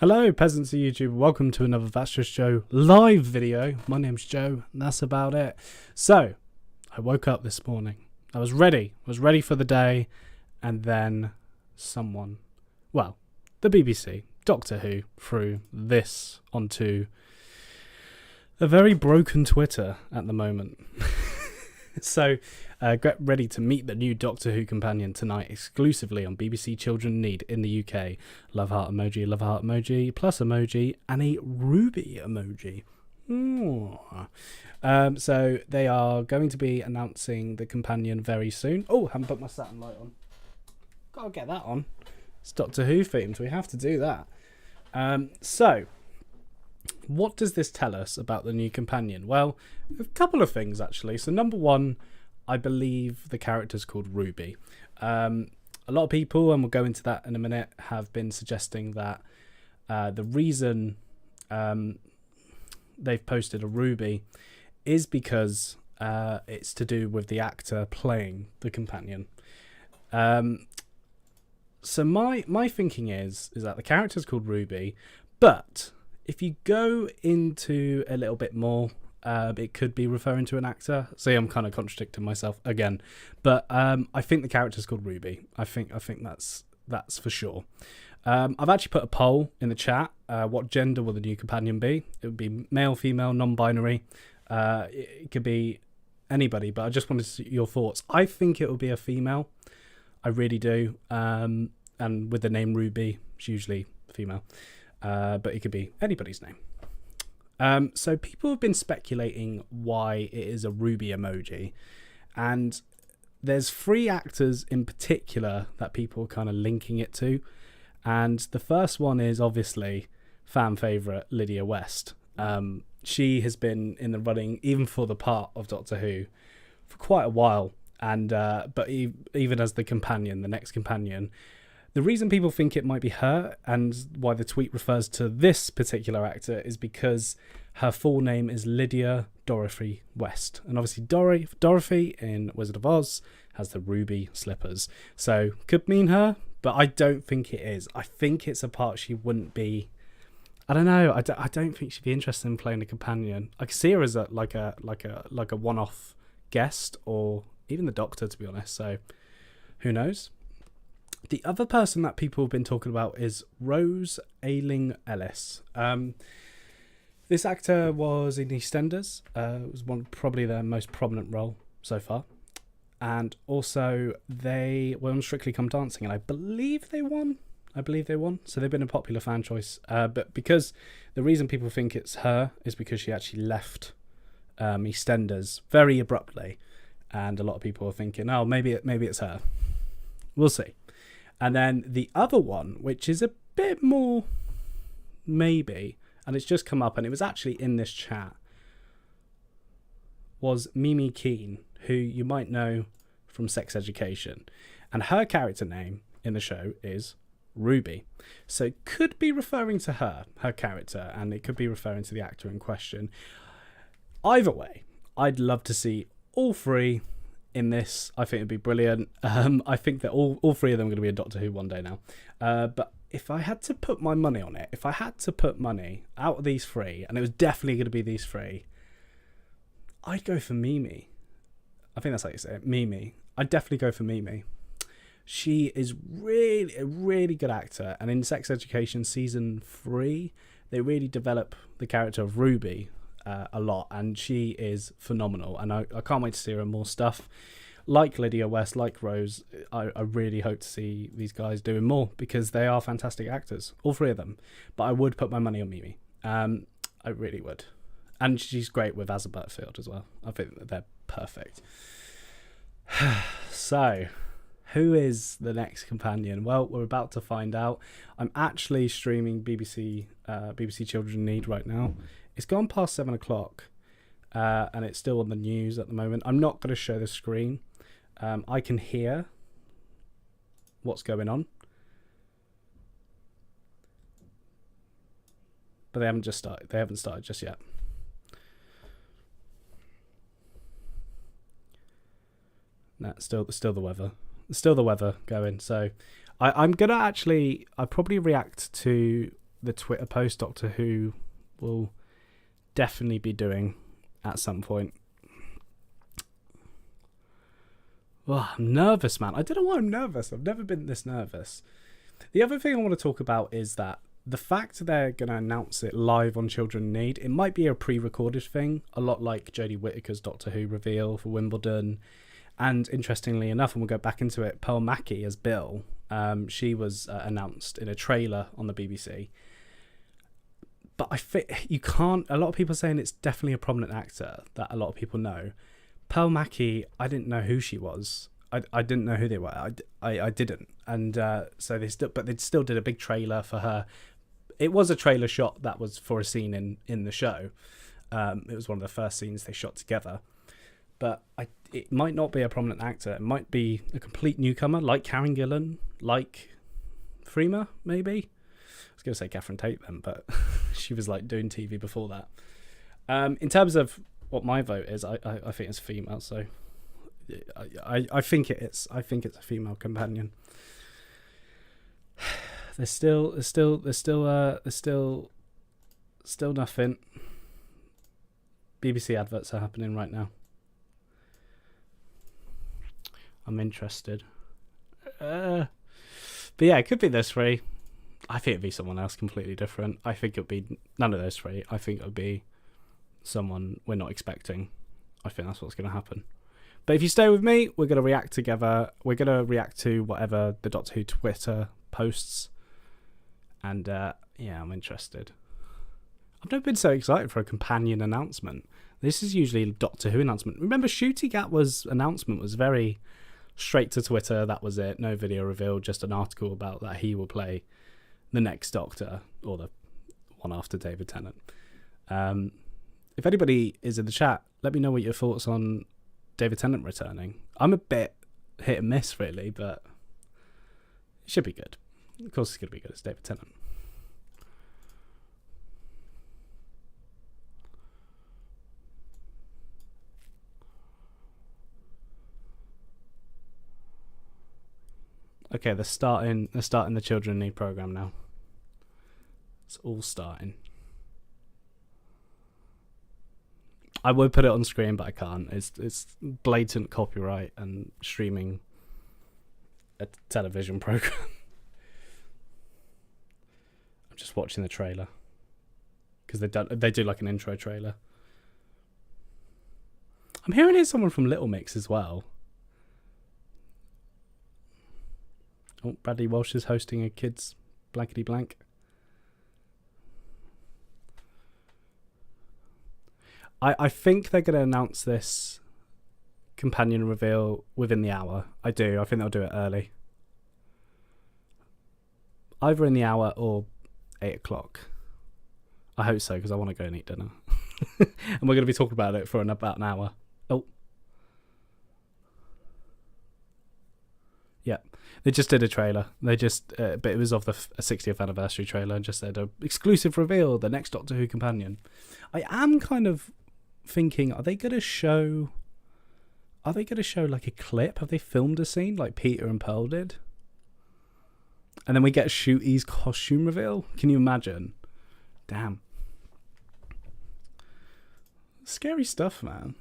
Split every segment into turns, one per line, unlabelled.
Hello, peasants of YouTube. Welcome to another That's Just Joe live video. My name's Joe, and that's about it. So, I woke up this morning. I was ready for the day, and then someone, well, the BBC, Doctor Who, threw this onto a very broken Twitter at the moment. So, get ready to meet the new Doctor Who companion tonight exclusively on BBC Children Need in the UK. Love heart emoji, plus emoji, and a ruby emoji. So they are going to be announcing the companion very soon. Oh, haven't put my satin light on. Gotta get that on. It's Doctor Who themed. We have to do that. So, what does this tell us about the new companion? Well, a couple of things actually. So number one, I believe the character's called Ruby. A lot of people, and we'll go into that in a minute, have been suggesting that the reason they've posted a Ruby is because it's to do with the actor playing the companion. So my thinking is that the character's called Ruby, but if you go into a little bit more, it could be referring to an actor. See, I'm kind of contradicting myself again, but I think the character's called Ruby. I think that's for sure. I've actually put a poll in the chat. What gender will the new companion be? It would be male, female, non-binary. It could be anybody, but I just wanted to see your thoughts. I think it will be a female. I really do. And with the name Ruby, it's usually female. But it could be anybody's name. So people have been speculating why it is a ruby emoji. And there's three actors in particular that people are kind of linking it to. And the first one is obviously fan favourite Lydia West. She has been in the running even for the part of Doctor Who for quite a while. And but even as the companion, the next companion, the reason people think it might be her and why the tweet refers to this particular actor is because her full name is Lydia Dorothy West. And obviously Dorothy in Wizard of Oz has the ruby slippers. So could mean her, but I don't think it is. I think it's a part she wouldn't be. I don't know. I don't think she'd be interested in playing a companion. I could see her as a one-off guest or even the Doctor, to be honest. So who knows? The other person that people have been talking about is Rose Ayling Ellis. This actor was in EastEnders. It was probably their most prominent role so far. And also they were on Strictly Come Dancing, and I believe they won. So they've been a popular fan choice. But because the reason people think it's her is because she actually left EastEnders very abruptly. And a lot of people are thinking, oh, maybe it's her. We'll see. And then the other one, which is a bit more maybe, and it's just come up, and it was actually in this chat, was Mimi Keane, who you might know from Sex Education. And her character name in the show is Ruby. So it could be referring to her character, and it could be referring to the actor in question. Either way, I'd love to see all three in this. I think it'd be brilliant. I think that all three of them are going to be in Doctor Who one day now. But if I had to put my money on it, if I had to put money out of these three, and it was definitely going to be these three, I'd go for Mimi. I think that's how you say it, Mimi. I'd definitely go for Mimi. She is really a really good actor, and in Sex Education season 3, they really develop the character of Ruby a lot, and she is phenomenal, and I can't wait to see her in more stuff. Like Lydia West, like Rose, I really hope to see these guys doing more because they are fantastic actors, all three of them. But I would put my money on Mimi. I really would. And she's great with Asa Butterfield as well. I think that they're perfect. So, who is the next companion? Well, we're about to find out. I'm actually streaming BBC Children Need right now. It's gone past 7 o'clock, and it's still on the news at the moment. I'm not going to show the screen. I can hear what's going on, but they haven't started just yet. No, still the weather. Still the weather going. So I'm gonna I'll probably react to the Twitter post Doctor Who will definitely be doing at some point. Oh, I'm nervous, man. I don't know why I'm nervous. I've never been this nervous. The other thing I want to talk about is that the fact they're going to announce it live on Children in Need, it might be a pre-recorded thing, a lot like Jodie Whittaker's Doctor Who reveal for Wimbledon. And interestingly enough, and we'll go back into it, Pearl Mackie as Bill, she was announced in a trailer on the BBC. But I think you can't, a lot of people are saying it's definitely a prominent actor that a lot of people know. Pearl Mackie, I didn't know who she was. I didn't know who they were. I didn't. And so they still did a big trailer for her. It was a trailer shot that was for a scene in the show. It was one of the first scenes they shot together. But it might not be a prominent actor. It might be a complete newcomer, like Karen Gillan, like Freema, maybe. I was going to say Catherine Tate then, but she was like doing TV before that. In terms of what my vote is, I think it's female. So I think it is. I think it's a female companion. There's still nothing. BBC adverts are happening right now. I'm interested. But yeah, it could be those three. I think it'd be someone else completely different. I think it'd be none of those three. I think it would be someone we're not expecting. I think that's what's going to happen. But if you stay with me, we're going to react together. We're going to react to whatever the Doctor Who Twitter posts. And yeah, I'm interested. I've never been so excited for a companion announcement. This is usually a Doctor Who announcement. Remember, Ncuti Gatwa's announcement was very straight to Twitter. That was it. No video reveal, just an article about that he will play the next Doctor, or the one after David Tennant. If anybody is in the chat, let me know what your thoughts on David Tennant returning. I'm a bit hit and miss, really, but it should be good. Of course it's going to be good. It's David Tennant. Okay, they're starting the Children in Need program now. It's all starting. I would put it on screen, but I can't. It's blatant copyright and streaming a television program. I'm just watching the trailer because they do like an intro trailer. I'm hearing it's someone from Little Mix as well. Oh, Bradley Walsh is hosting a kids blankety blank. I think they're going to announce this companion reveal within the hour. I do. I think they'll do it early. Either in the hour or 8 o'clock. I hope so, because I want to go and eat dinner. And we're going to be talking about it for about an hour. Oh. Yeah. They just did a trailer. But it was of the 60th anniversary trailer, and just said exclusive reveal, the next Doctor Who companion. I am kind of thinking, are they going to show like a clip? Have they filmed a scene like Peter and Pearl did? And then we get Ncuti's costume reveal? Can you imagine? Damn. Scary stuff, man.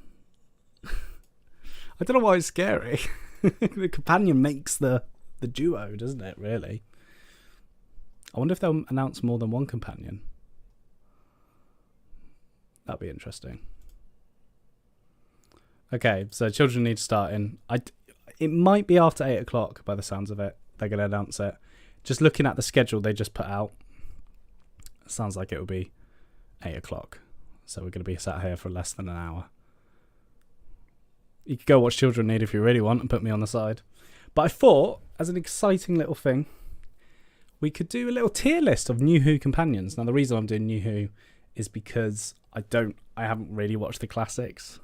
I don't know why it's scary. The companion makes the duo, doesn't it, really? I wonder if they'll announce more than one companion. That'd be interesting. Okay, so Children Need Starting. It might be after 8 o'clock by the sounds of it. They're going to announce it. Just looking at the schedule they just put out, it sounds like it will be 8 o'clock. So we're going to be sat here for less than an hour. You could go watch Children Need if you really want and put me on the side. But I thought, as an exciting little thing, we could do a little tier list of New Who companions. Now, the reason I'm doing New Who is because I haven't really watched the classics.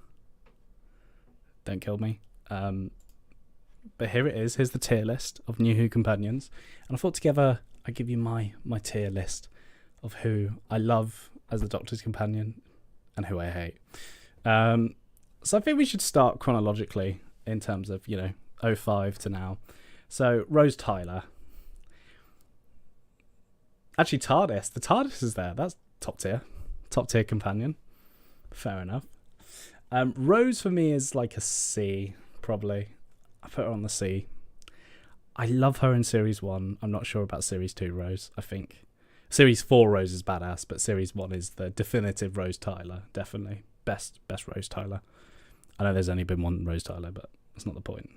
Don't kill me. But here it is. Here's the tier list of New Who companions. And I thought together I'd give you my tier list of who I love as the Doctor's companion and who I hate. So I think we should start chronologically in terms of, 05 to now. So Rose Tyler. Actually, TARDIS. The TARDIS is there. That's top tier. Top tier companion. Fair enough. Rose for me is like a C, probably. I put her on the C. I love her in Series 1. I'm not sure about Series 2 Rose, I think. Series 4 Rose is badass, but Series 1 is the definitive Rose Tyler, definitely. Best Rose Tyler. I know there's only been one Rose Tyler, but that's not the point.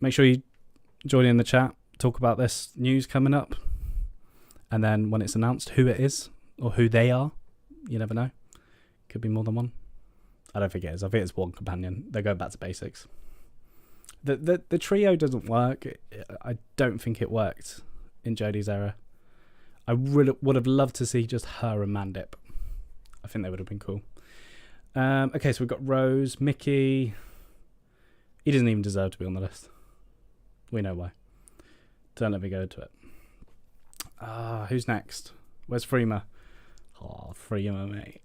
Make sure you join in the chat, talk about this news coming up, and then when it's announced who it is, or who they are, you never know. Could be more than one. I don't think it is. I think it's one companion. They're going back to basics. The trio doesn't work. I don't think it worked in Jodie's era. I would have loved to see just her and Mandip. I think they would have been cool. Okay, so we've got Rose, Mickey. He doesn't even deserve to be on the list. We know why. Don't let me go into it. Who's next? Where's Freema? Oh, Freema, mate.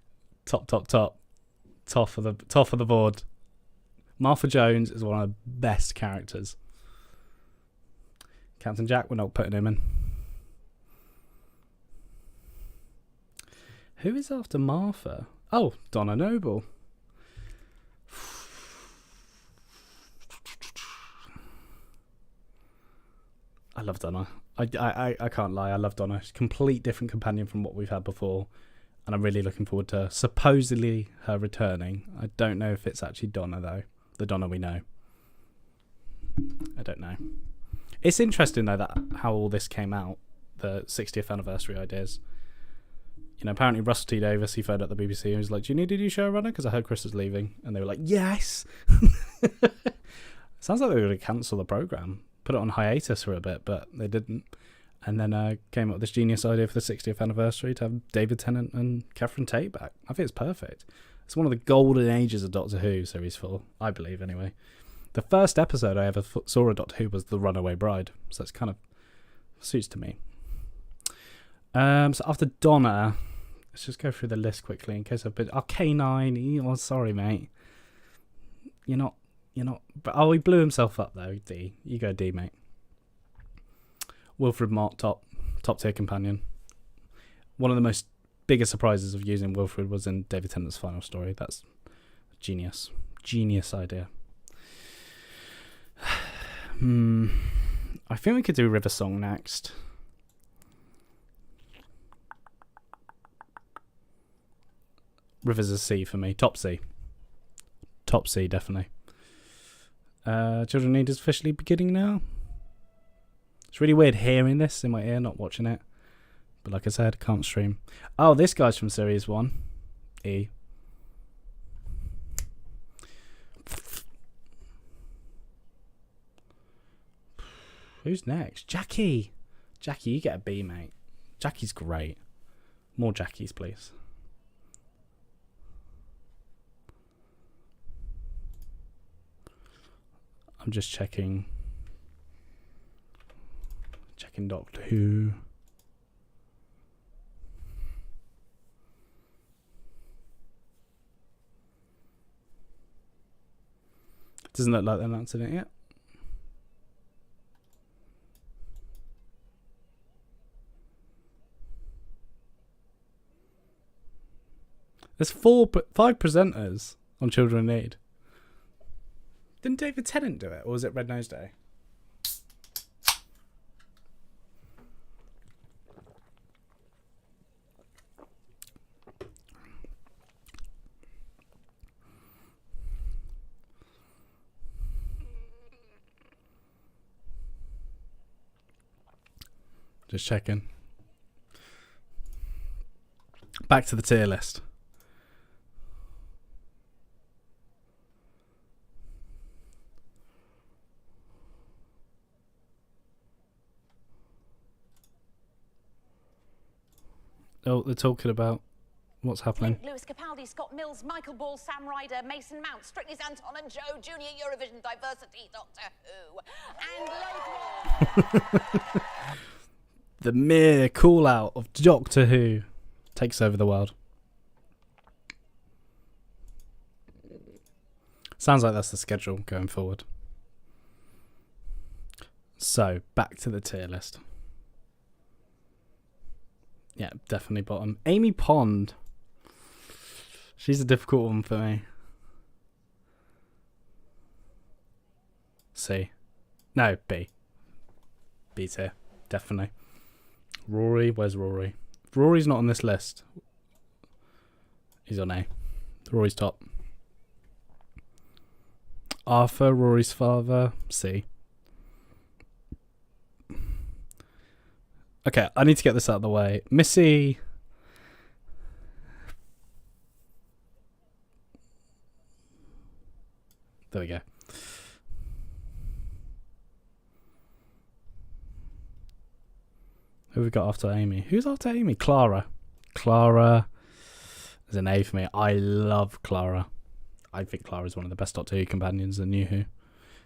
Top of the board. Martha Jones is one of the best characters. Captain Jack, we're not putting him in. Who is after Martha? Oh, Donna Noble. I love Donna. I can't lie. I love Donna. She's a complete different companion from what we've had before. And I'm really looking forward to supposedly her returning. I don't know if it's actually Donna, though. The Donna we know. I don't know. It's interesting, though, that how all this came out. The 60th anniversary ideas. You know, apparently Russell T Davies, he phoned up the BBC and was like, do you need a new showrunner? Because I heard Chris was leaving. And they were like, yes! Sounds like they were going to cancel the programme. Put it on hiatus for a bit, but they didn't. And then came up with this genius idea for the 60th anniversary to have David Tennant and Catherine Tate back. I think it's perfect. It's one of the golden ages of Doctor Who, Series 4, I believe, anyway. The first episode I ever saw of Doctor Who was The Runaway Bride, so it's kind of suits to me. So after Donna, let's just go through the list quickly in case I've been... Oh, K9, oh, sorry, mate. You're not... But he blew himself up, though, D. You go D, mate. Wilfred Mott, top tier companion. One of the most biggest surprises of using Wilfred was in David Tennant's final story. That's genius idea. I think we could do River Song next. River's a C for me. Top C, definitely. Children Need is officially beginning now. It's really weird hearing this in my ear, not watching it. But like I said, can't stream. Oh, this guy's from Series 1. E. Who's next? Jackie. Jackie, you get a B, mate. Jackie's great. More Jackies, please. I'm just checking Doctor Who. Doesn't look like they're announcing it yet. There's 5 presenters on Children in Need. Didn't David Tennant do it, or was it Red Nose Day? Just checking. Back to the tier list. Oh, they're talking about what's happening.
Lewis Capaldi, Scott Mills, Michael Ball, Sam Ryder, Mason Mount, Strictly Anton and Joe, Junior Eurovision Diversity, Doctor Who, and local...
The mere call out of Doctor Who takes over the world. Sounds like that's the schedule going forward. So, back to the tier list. Yeah, definitely bottom. Amy Pond. She's a difficult one for me. C. No, B. B tier. Definitely. Rory. Where's Rory? If Rory's not on this list, he's on A. Rory's top. Arthur, Rory's father. C. Okay, I need to get this out of the way. Missy. There we go. Who have we got after Amy? Who's after Amy? Clara. Clara is an A for me. I love Clara. I think Clara is one of the best Doctor Who companions in New Who.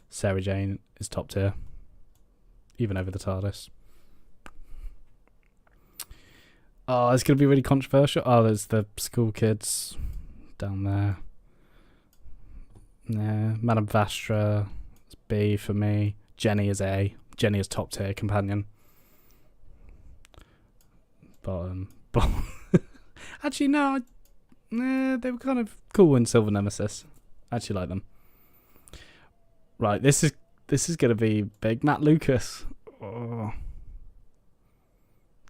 Sarah Jane is top tier. Even over the TARDIS. Oh, it's going to be really controversial. Oh, there's the school kids down there. Yeah, Madame Vastra is B for me. Jenny is A. Jenny is top tier companion. Bottom. Actually, no. They were kind of cool in Silver Nemesis. I actually like them. Right, this is going to be big. Matt Lucas. Oh.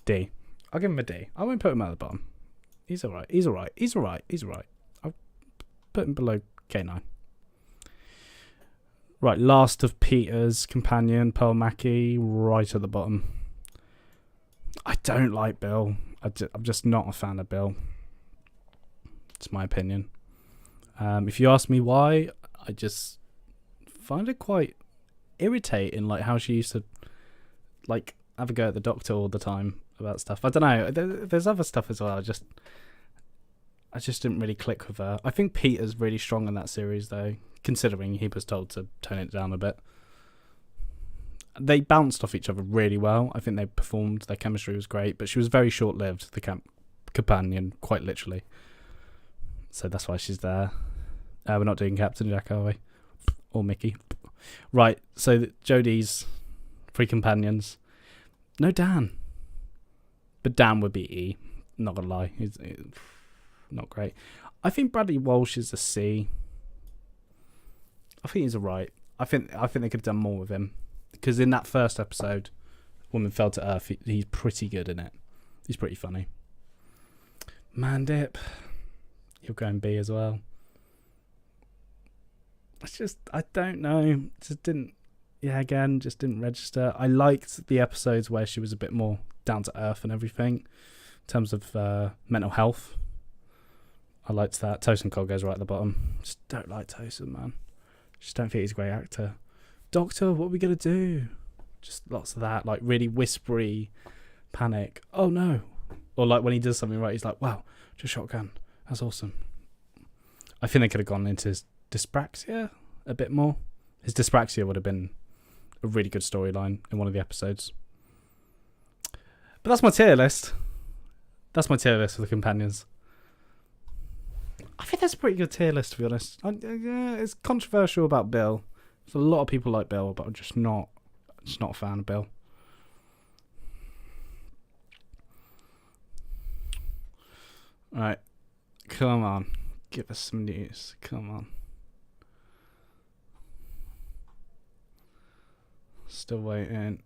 D. I'll give him a D. I won't put him at the bottom. He's alright. He's alright. He's alright. He's alright. I'll put him below K9. Right, last of Peter's companion, Pearl Mackie, right at the bottom. I don't like Bill. I'm just not a fan of Bill. It's my opinion. If you ask me why, I just find it quite irritating, like how she used to like have a go at the Doctor all the time about stuff. I don't know. There's other stuff as well. I just didn't really click with her. I think Peter's really strong in that series, though, considering he was told to tone it down a bit. They bounced off each other really well. I think they performed. Their chemistry was great, but she was very short-lived, the companion, quite literally. So that's why she's there. We're not doing Captain Jack, are we? Or Mickey. Right, so Jodie's 3 companions. No Dan. But Dan would be E. Not gonna lie. He's not great. I think Bradley Walsh is a C. I think he's alright. I think they could have done more with him. Because in that first episode, Woman Fell to Earth, he's pretty good in it. He's pretty funny. Mandip. He'll go in B as well. It's just, I don't know. Just didn't register. I liked the episodes where she was a bit more down to earth and everything. In terms of mental health. I liked that. Tosin Cole goes right at the bottom. Just don't like Tosin, man. Just don't think he's a great actor. Doctor, what are we going to do? Just lots of that, like really whispery panic. Oh no. Or like when he does something right, he's like, wow, just shotgun. That's awesome. I think they could have gone into his dyspraxia a bit more. His dyspraxia would have been a really good storyline in one of the episodes. But that's my tier list. That's my tier list for the companions. I think that's a pretty good tier list, to be honest. It's controversial about Bill. There's a lot of people like Bill, but I'm just not a fan of Bill. Right. Come on. Give us some news. Come on. Still waiting.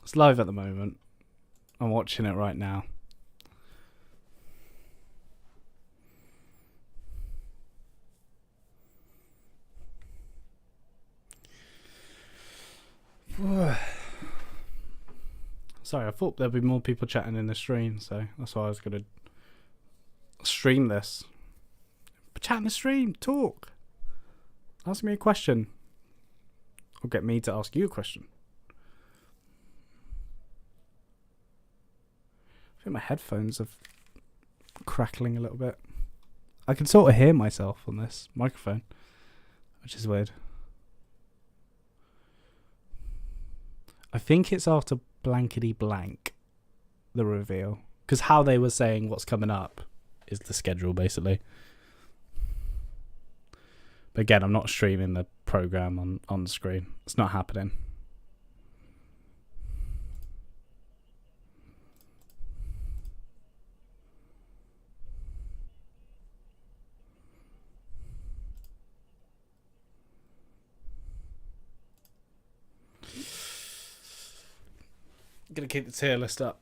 It's live at the moment. I'm watching it right now. Sorry, I thought there'd be more people chatting in the stream, so that's why I was going to stream this. But chat in the stream, talk. Ask me a question. Or get me to ask you a question. I think my headphones are crackling a little bit. I can sort of hear myself on this microphone, which is weird. I think it's after blankety blank, the reveal. Because how they were saying what's coming up is the schedule, basically. But again, I'm not streaming the program on the screen. It's not happening. Gonna keep the tier list up.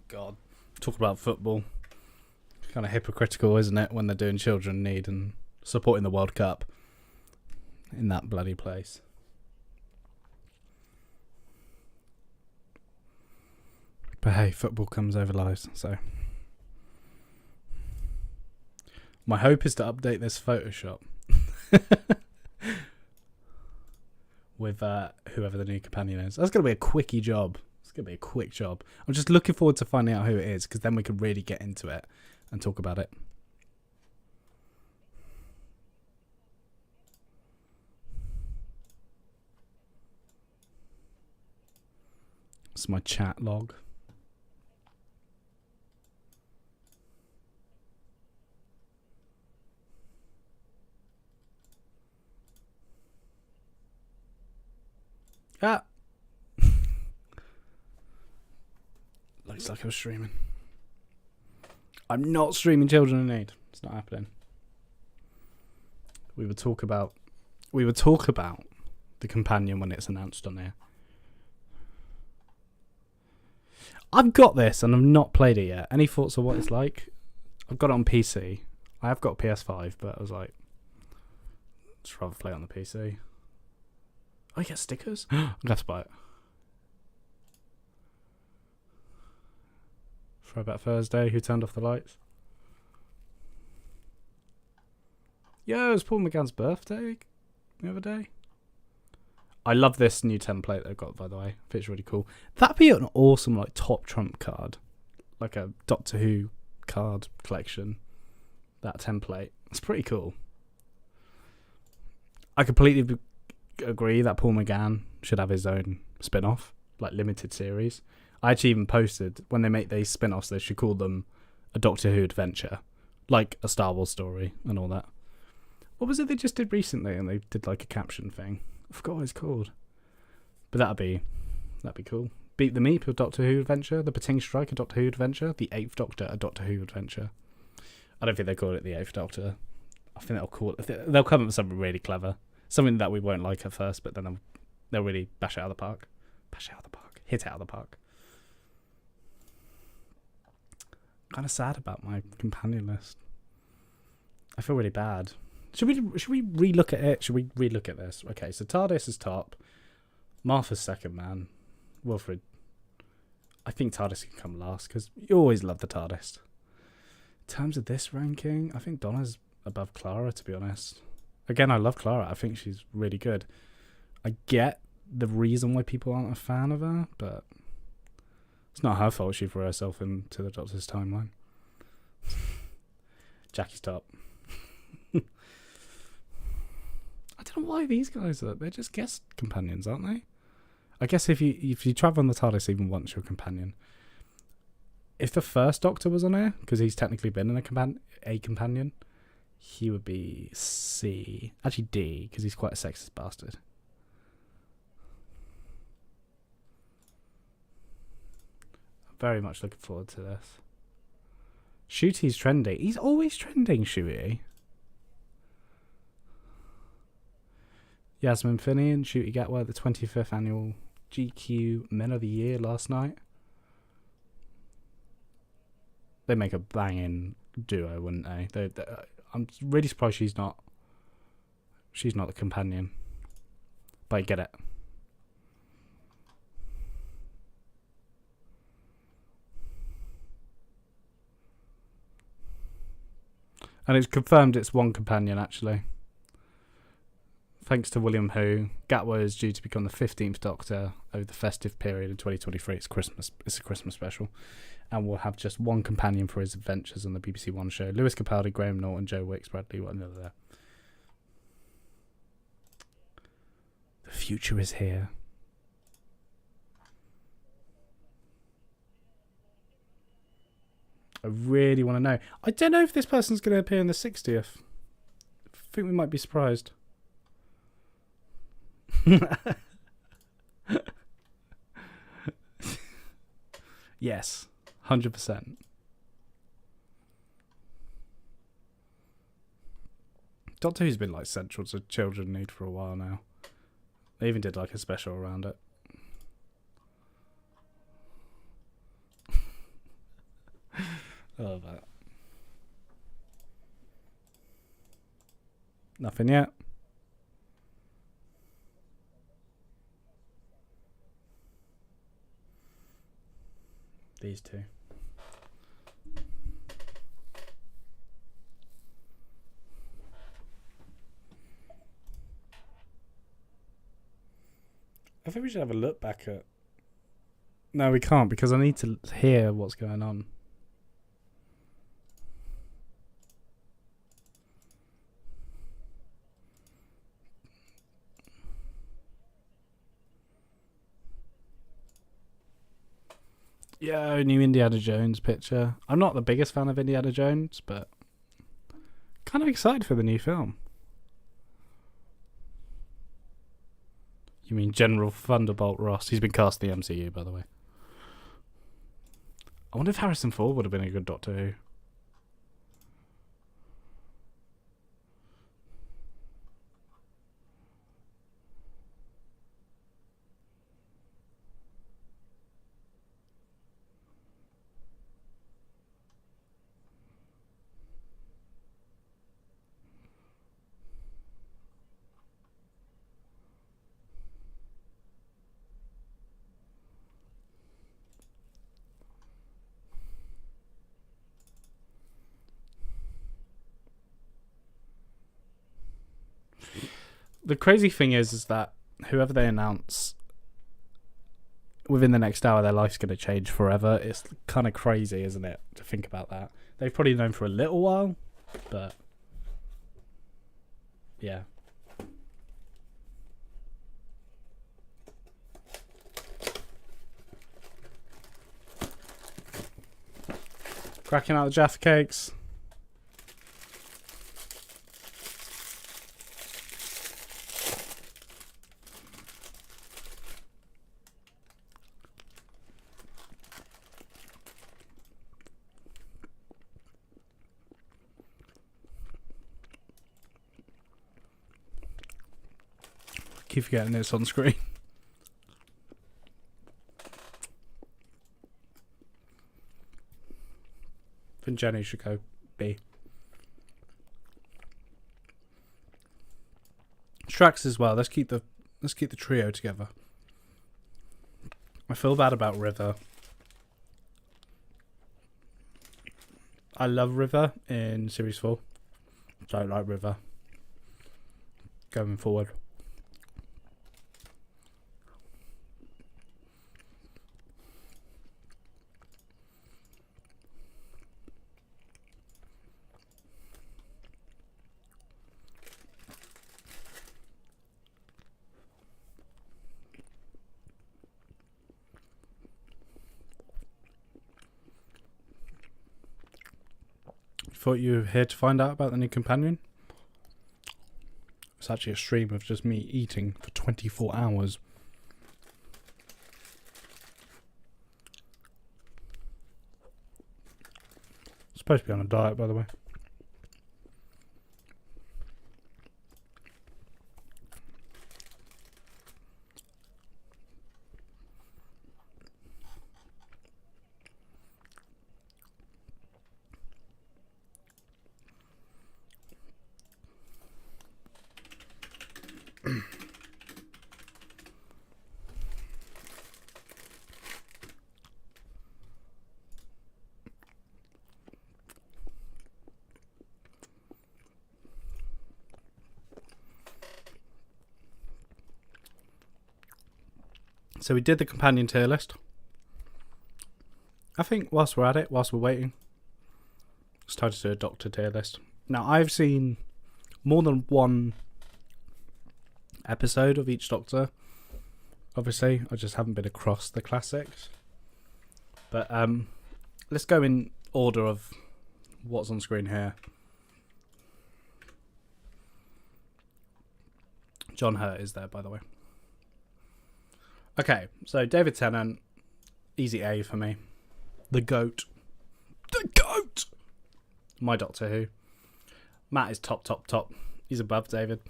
God, talk about football. Kind of hypocritical, isn't it, when they're doing Children in Need and supporting the World Cup in that bloody place. But hey, football comes over lives, so my hope is to update this Photoshop with whoever the new companion is. That's going to be a quickie job. It's going to be a quick job. I'm just looking forward to finding out who it is, because then we can really get into it and talk about it. It's my chat log. Ah! Looks like I was streaming. I'm not streaming Children in Need. It's not happening. We would talk about the companion when it's announced on here. I've got this and I've not played it yet. Any thoughts on what it's like? I've got it on PC. I have got a PS5, but I was like, I'd rather play it on the PC. Oh, you get stickers? I'm going to have to buy it. Throwback Thursday, who turned off the lights? Yo, it was Paul McGann's birthday the other day. I love this new template they've got, by the way. I think it's really cool. That'd be an awesome like top trump card. Like a Doctor Who card collection. That template. It's pretty cool. I completely agree that Paul McGann should have his own spin-off, like limited series. I actually even posted, when they make these spin-offs, they should call them a Doctor Who adventure, like a Star Wars story and all that. What was it they just did recently? And they did like a caption thing. I forgot what it's called, but that'd be cool. Beat the Meep, a Doctor Who adventure. The Pating Strike, a Doctor Who adventure. The Eighth Doctor, a Doctor Who adventure. I don't think they call it the Eighth Doctor. I think they'll come up with something really clever. Something that we won't like at first, but then they'll really bash it out of the park. Bash it out of the park. Hit it out of the park. Kind of sad about my companion list. I feel really bad. Should we relook at it? Should we relook at this? Okay, so TARDIS is top. Martha's second man. Wilfred. I think TARDIS can come last, because you always love the TARDIS. In terms of this ranking, I think Donna's above Clara, to be honest. Again, I love Clara. I think she's really good. I get the reason why people aren't a fan of her, but it's not her fault she threw herself into the Doctor's timeline. Jackie's top. I don't know why these guys they're just guest companions, aren't they? I guess if you travel on the TARDIS even once, you're a companion. If the first Doctor was on here, because he's technically been in a companion, he would be C. Actually D, because he's quite a sexist bastard. I'm very much looking forward to this. Shooty's trending. He's always trending, Shooty. Yasmin Finney and Shooty Gatwa at the 25th annual GQ Men of the Year last night. They make a banging duo, wouldn't they? I'm really surprised she's not the companion. But I get it. And it's confirmed it's one companion, actually. Thanks to William Hu, Gatwa is due to become the 15th Doctor over the festive period in 2023. It's Christmas. It's a Christmas special. And we'll have just one companion for his adventures on the BBC One show. Lewis Capaldi, Graham Norton, Joe Wicks, Bradley, what another there. The future is here. I really want to know. I don't know if this person's going to appear in the 60th. I think we might be surprised. Yes, 100%. Doctor Who's been like central to children need for a while now. They even did like a special around it. Oh, that. Nothing yet. These two. I think we should have a look back at... No, we can't because I need to hear what's going on. Yeah, new Indiana Jones picture. I'm not the biggest fan of Indiana Jones, but kind of excited for the new film. You mean General Thunderbolt Ross? He's been cast in the MCU, by the way. I wonder if Harrison Ford would have been a good Doctor Who. The crazy thing is that whoever they announce within the next hour, their life's going to change forever. It's kind of crazy, isn't it, to think about that? They've probably known for a little while, but yeah. Cracking out the Jaffa cakes. Keep forgetting it's on screen. I think Jenny should go B. Strax as well. Let's keep the trio together. I feel bad about River. I love River in Series 4. Don't like River going forward. Thought you were here to find out about the new companion? It's actually a stream of just me eating for 24 hours. Supposed to be on a diet, by the way. So we did the companion tier list. I think whilst we're at it, whilst we're waiting, it's time to do a Doctor tier list. Now, I've seen more than one episode of each Doctor. Obviously, I just haven't been across the classics. But let's go in order of what's on screen here. John Hurt is there, by the way. Okay, so David Tennant, easy A for me. The GOAT. The GOAT! My Doctor Who. Matt is top. He's above David.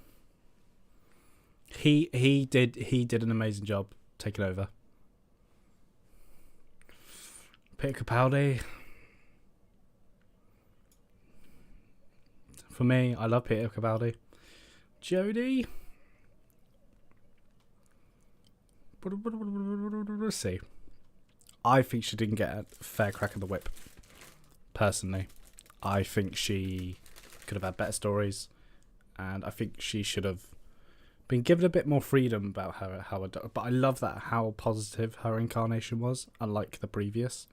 He did an amazing job taking over. Peter Capaldi. For me, I love Peter Capaldi. Jodie. Let's see. I think she didn't get a fair crack of the whip. Personally, I think she could have had better stories, and I think she should have been given a bit more freedom about how. But I love that how positive her incarnation was, unlike the previous.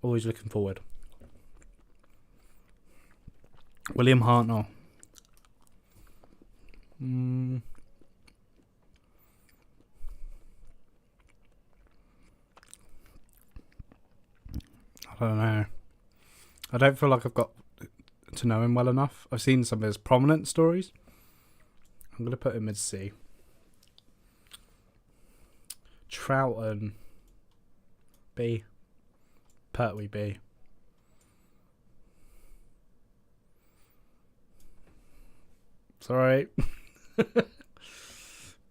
Always looking forward. William Hartnell. I don't know. I don't feel like I've got to know him well enough. I've seen some of his prominent stories. I'm going to put him as C. Troughton. B. Pertwee B. It's alright.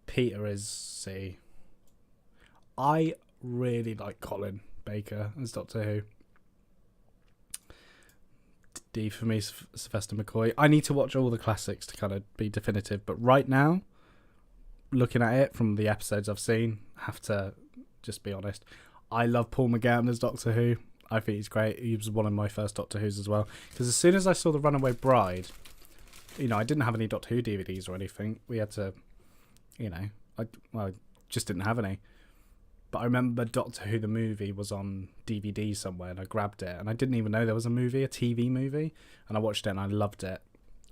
Peter is C. I really like Colin Baker as Doctor Who. D for me, Sylvester McCoy. I need to watch all the classics to kind of be definitive, but right now, looking at it from the episodes I've seen, I have to just be honest. I love Paul McGann as Doctor Who. I think he's great. He was one of my first Doctor Who's as well. Because as soon as I saw The Runaway Bride, you know, I didn't have any Doctor Who DVDs or anything. We had to, you know, I just didn't have any. But I remember Doctor Who the movie was on DVD somewhere, and I grabbed it, and I didn't even know there was a movie, a TV movie, and I watched it, and I loved it,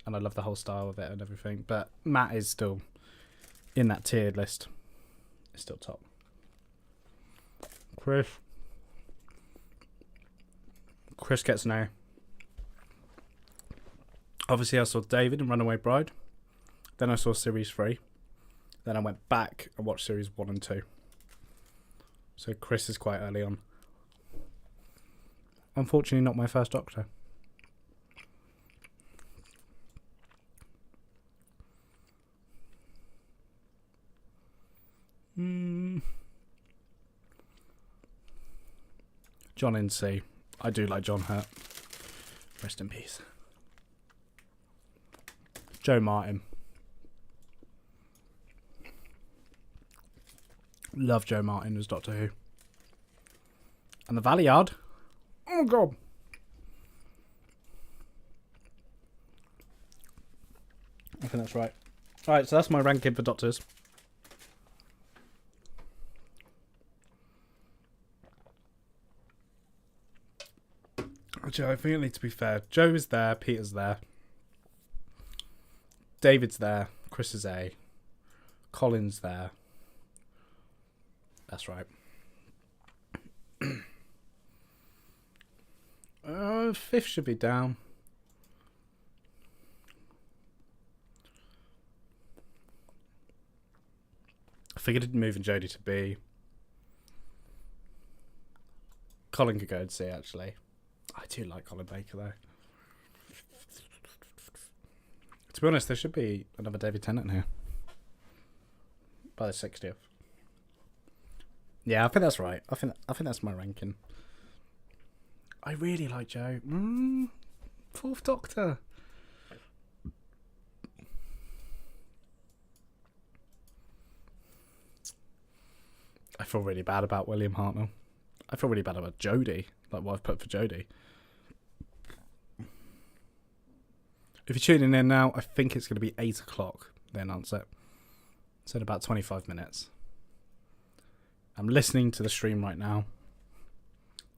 and I love the whole style of it and everything. But Matt is still in that tiered list. It's still top. Chris gets an A. Obviously, I saw David in Runaway Bride. Then I saw Series 3. Then I went back and watched Series 1 and 2. So Chris is quite early on. Unfortunately, not my first Doctor. John in C. I do like John Hurt. Rest in peace. Joe Martin. Love Joe Martin as Doctor Who. And the Valeyard. Oh, God. I think that's right. Alright, so that's my ranking for Doctors. Actually, I think it needs to be fair. Joe is there, Peter's there. David's there, Chris is A. Colin's there. That's right. Fifth should be down. I figured moving Jodie to B. Colin could go to C, actually. I do like Colin Baker, though. To be honest, there should be another David Tennant here. By the 60th. Yeah, I think that's right. I think that's my ranking. I really like Joe. Fourth Doctor. I feel really bad about William Hartnell. I feel really bad about Jodie, like what I've put for Jodie. If you're tuning in now, I think it's going to be 8 o'clock, they announce it. So in about 25 minutes. I'm listening to the stream right now.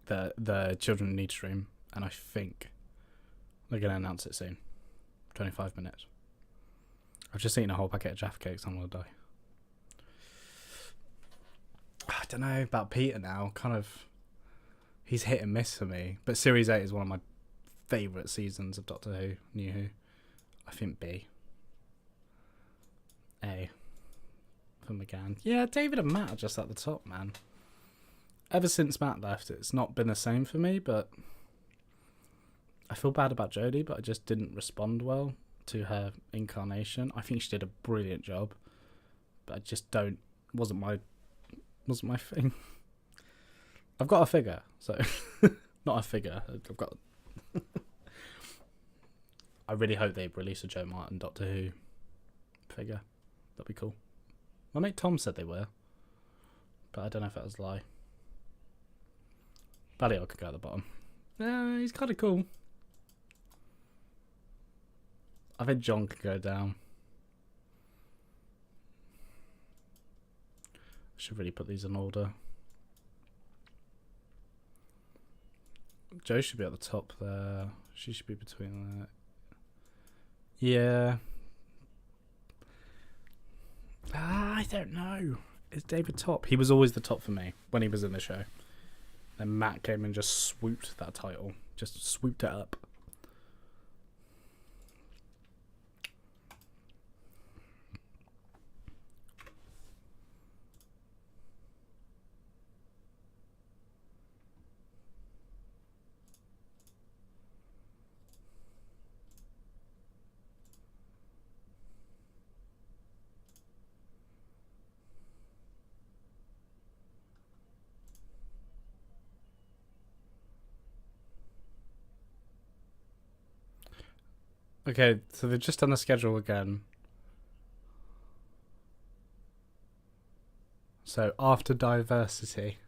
The Children Need stream. And I think they're going to announce it soon. 25 minutes. I've just eaten a whole packet of Jaffa Cakes. I'm going to die. I don't know about Peter now. Kind of, he's hit and miss for me. But Series 8 is one of my favourite seasons of Doctor Who, New Who. I think B. A. For McGann. Yeah, David and Matt are just at the top, man. Ever since Matt left, it's not been the same for me, but I feel bad about Jodie, but I just didn't respond well to her incarnation. I think she did a brilliant job, but I just wasn't my thing. I've got a figure, so not a figure. I've got. I really hope they release a Joe Martin Doctor Who figure. That'd be cool. My mate Tom said they were, but I don't know if that was a lie. Balliol could go at the bottom. He's kind of cool. I think John could go down. I should really put these in order. Jo should be at the top there. She should be between there. Yeah. I don't know. Is David top? He was always the top for me when he was in the show. Then Matt came and just swooped that title. Just swooped it up. Okay, so they've just done the schedule again. So after diversity.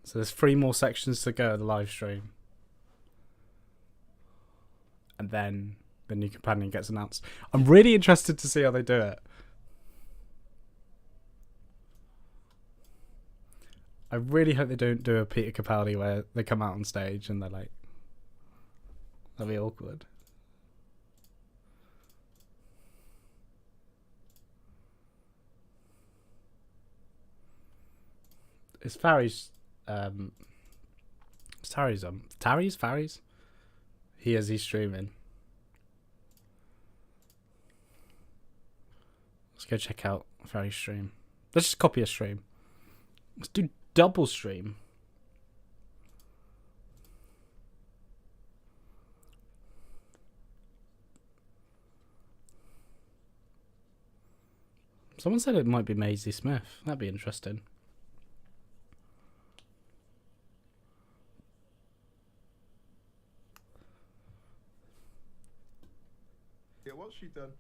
So there's 3 more sections to go of the live stream. And then the new companion gets announced. I'm really interested to see how they do it. I really hope they don't do a Peter Capaldi where they come out on stage and they're like... That'd be awkward. It's Farry's... it's Tarry's on. Farry's? He's streaming. Let's go check out Farry's stream. Let's just copy a stream. Let's do double stream. Someone said it might be Maisie Smith. That'd be interesting.
Yeah, what's she done?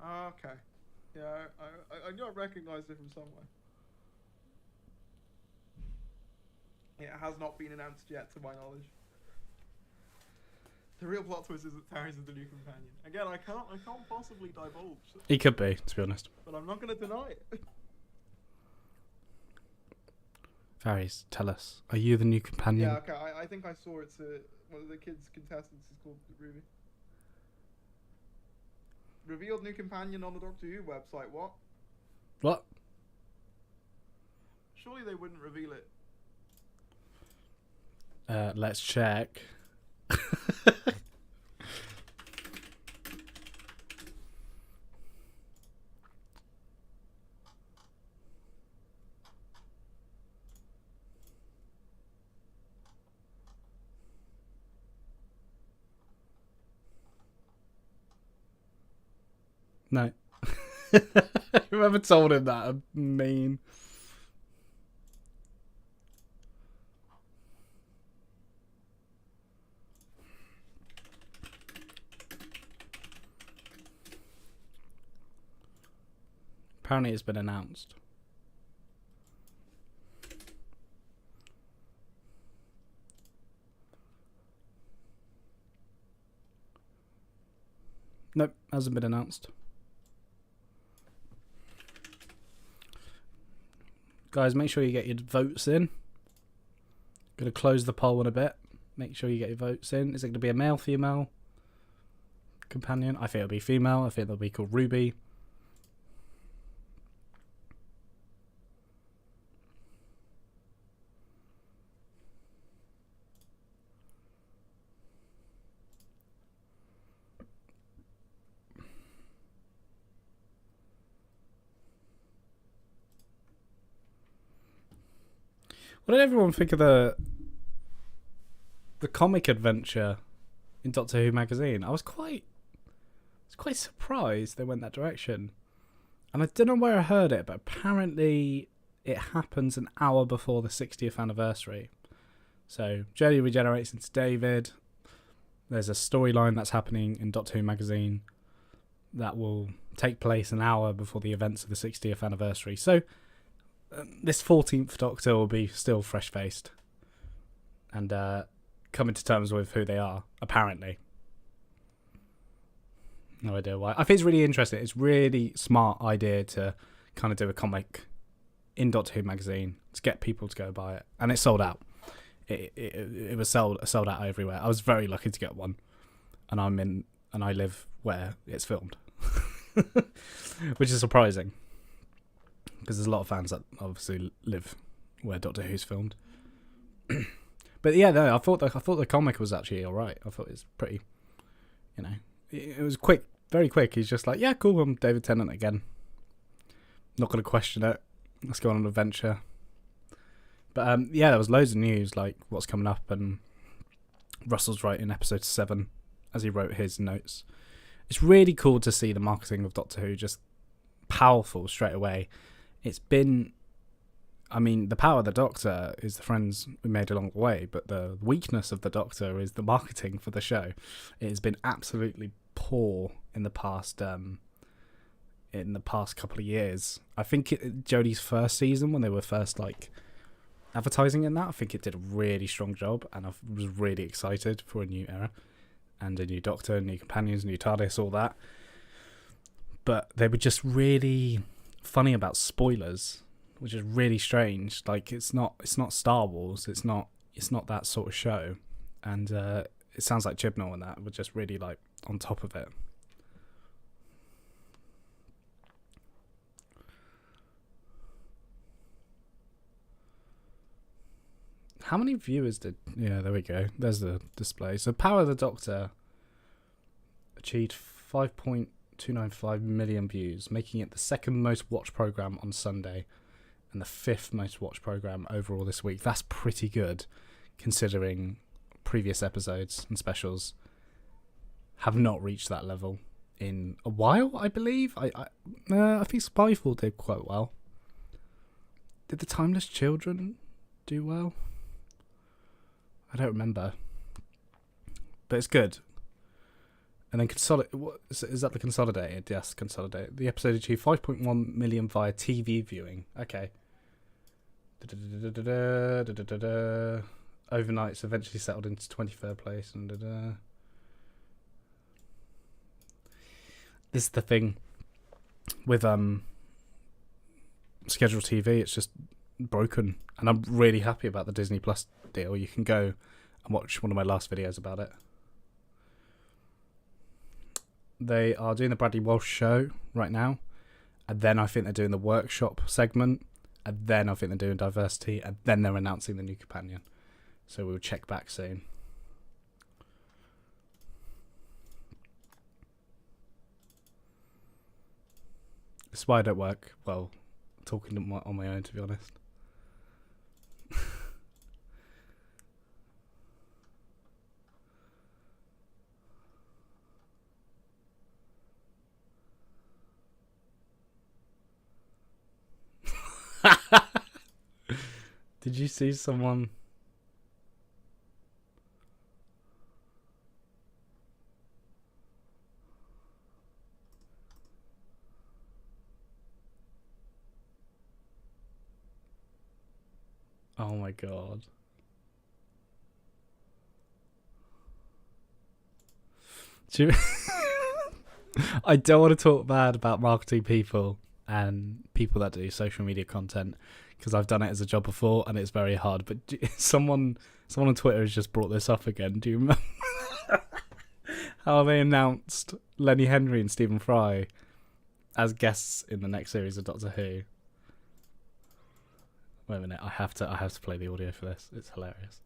Okay. Yeah, I knew I recognised it from somewhere. It has not been announced yet, to my knowledge. The real plot twist is that Tarys is the new companion. Again, I can't possibly divulge.
He could be, to be honest.
But I'm not going to deny it.
Farry's, tell us. Are you the new companion?
Yeah, okay. I think I saw it's one of the kids' contestants is called Ruby. Revealed new companion on the Doctor Who website. What?
What?
Surely they wouldn't reveal it.
Let's check. No. Whoever told him that are mean. Apparently it's been announced. Nope, hasn't been announced. Guys, make sure you get your votes in. Gonna close the poll in a bit. Make sure you get your votes in. Is it gonna be a male, female companion? I think it'll be female. I think they'll be called Ruby. What did everyone think of the comic adventure in Doctor Who magazine? I was quite surprised they went that direction. And I don't know where I heard it, but apparently it happens an hour before the 60th anniversary. So Jodie regenerates into David. There's a storyline that's happening in Doctor Who magazine that will take place an hour before the events of the 60th anniversary. So this 14th Doctor will be still fresh-faced and coming to terms with who they are, apparently. No idea why. I think it's really interesting. It's really smart idea to kind of do a comic in Doctor Who magazine to get people to go buy it, and it sold out. It was sold out everywhere. I was very lucky to get one, and I live where it's filmed, which is surprising because there's a lot of fans that obviously live where Doctor Who's filmed. But yeah, no, I thought the comic was actually all right. I thought it was pretty, it was quick, very quick. He's just like, yeah, cool, I'm David Tennant again. Not going to question it. Let's go on an adventure. But yeah, there was loads of news, like what's coming up, and Russell's writing episode 7 as he wrote his notes. It's really cool to see the marketing of Doctor Who just powerful straight away. It's been, the power of the Doctor is the friends we made along the way, but the weakness of the Doctor is the marketing for the show. It has been absolutely poor in the past couple of years. I think Jodie's first season, when they were first advertising in that, I think it did a really strong job, and I was really excited for a new era and a new Doctor, new companions, new TARDIS, all that. But they were just really funny about spoilers, which is really strange. Like it's not Star Wars. It's not that sort of show, and it sounds like Chibnall and that were just really on top of it. How many viewers did... Yeah, there we go. There's the display. So Power of the Doctor achieved 5.295 million views, making it the second most watched programme on Sunday and the 5th most watched programme overall this week. That's pretty good, considering previous episodes and specials have not reached that level in a while, I believe. I think Spyfall did quite well. Did the Timeless Children do well? I don't remember, but it's good. And then is that the consolidated? Yes, consolidated. The episode achieved 5.1 million via TV viewing. Okay. Overnights eventually settled into 23rd place. And this is the thing with scheduled TV. It's just broken, and I'm really happy about the Disney Plus deal. You can go and watch one of my last videos about it. They are doing the Bradley Walsh show right now, and then I think they're doing the workshop segment, and then I think they're doing diversity, and then they're announcing the new companion. So we'll check back soon. This is why I don't work well talking on my own, to be honest. Did you see someone? Oh my god. I don't want to talk bad about marketing people and people that do social media content, because I've done it as a job before and it's very hard. But someone on Twitter has just brought this up again. Do you remember how they announced Lenny Henry and Stephen Fry as guests in the next series of Doctor Who? Wait a minute, I have to play the audio for this. It's hilarious.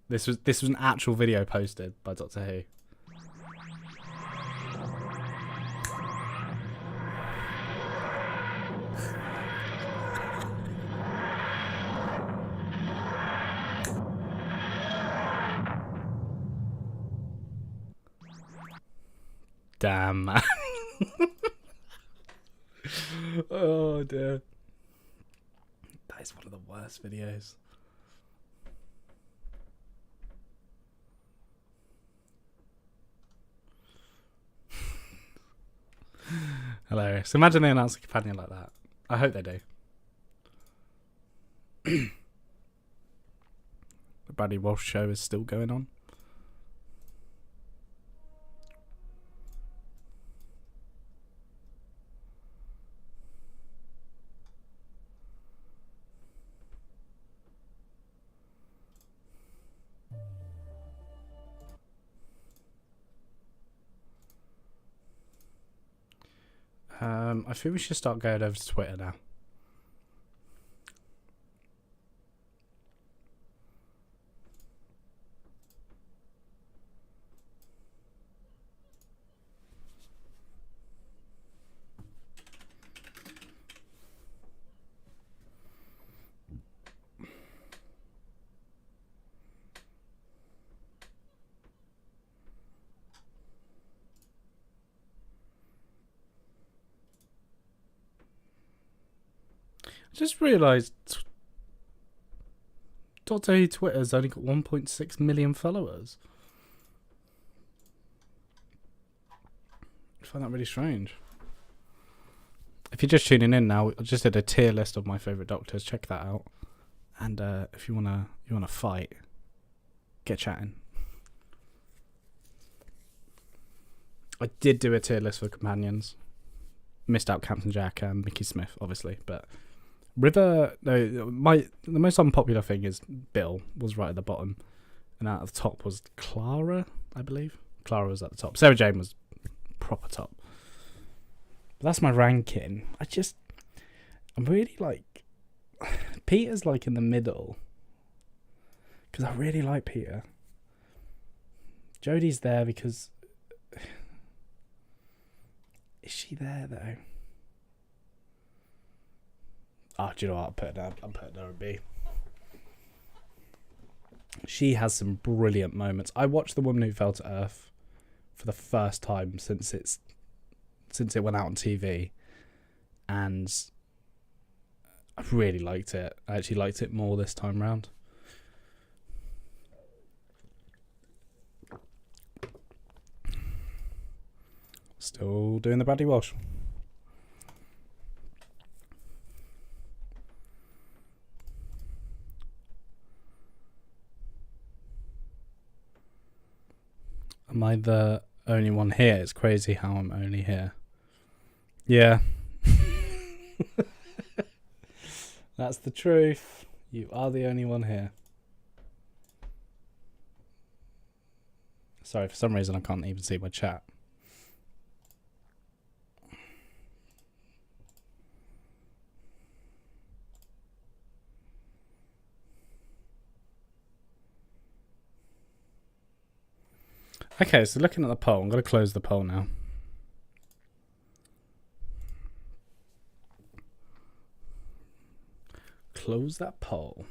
This was an actual video posted by Doctor Who. Damn, man. Oh dear. That is one of the worst videos. Hilarious. Imagine they announce a companion like that. I hope they do. The Bradley Walsh show is still going on. I think we should start going over to Twitter now. I just realised Doctor Who Twitter's only got 1.6 million followers. I find that really strange. If you're just tuning in now, I just did a tier list of my favourite Doctors. Check that out. And if you wanna fight, get chatting. I did do a tier list for companions. Missed out Captain Jack and Mickey Smith, obviously, but River. No, the most unpopular thing is Bill was right at the bottom, and at the top was Clara, I believe. Clara was at the top. Sarah Jane was proper top. But that's my ranking. I'm really like Peter's like in the middle because I really like Peter. Jodie's there because is she there though? Oh, do you know what? I'm putting her a B. She has some brilliant moments. I watched The Woman Who Fell to Earth for the first time since it went out on TV, and I really liked it. I actually liked it more this time round. Still doing the Bradley Walsh. Am I the only one here? It's crazy how I'm only here. Yeah. That's the truth. You are the only one here. Sorry, for some reason I can't even see my chat. Okay, so looking at the poll, I'm going to close the poll now. Close that poll.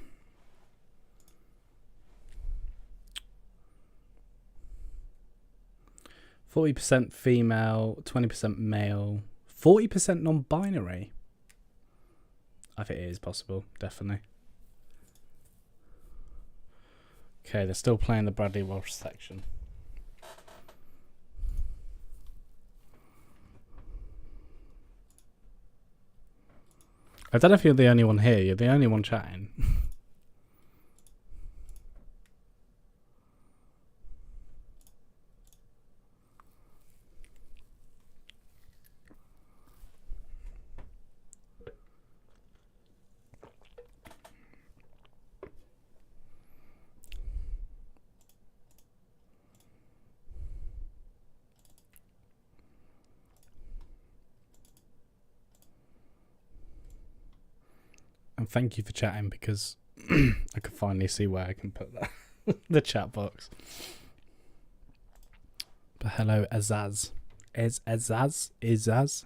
%40 female, 20% male, 40% non-binary. I think it is possible, definitely. Okay, they're still playing the Bradley Walsh section. I don't know if you're the only one here. You're the only one chatting. And thank you for chatting because I can finally see where I can put that the chat box. But hello, Azaz. Azaz? It's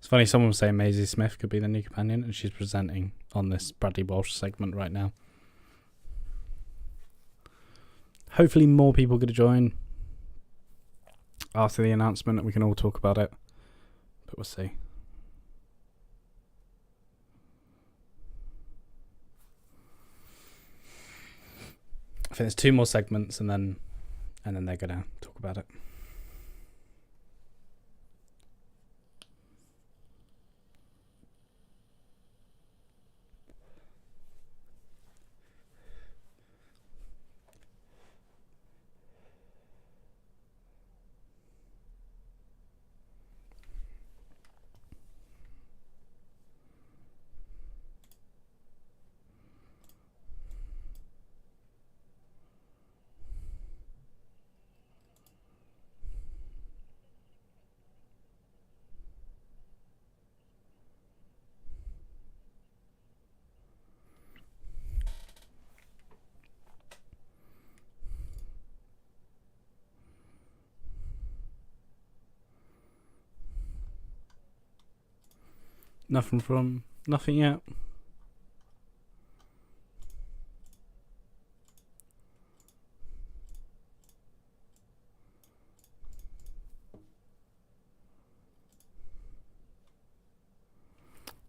funny, someone was saying Maisie Smith could be the new companion, and she's presenting on this Bradley Walsh segment right now. Hopefully more people going to join after the announcement and we can all talk about it. But we'll see. I think there's 2 more segments and then they're going to talk about it. Nothing yet.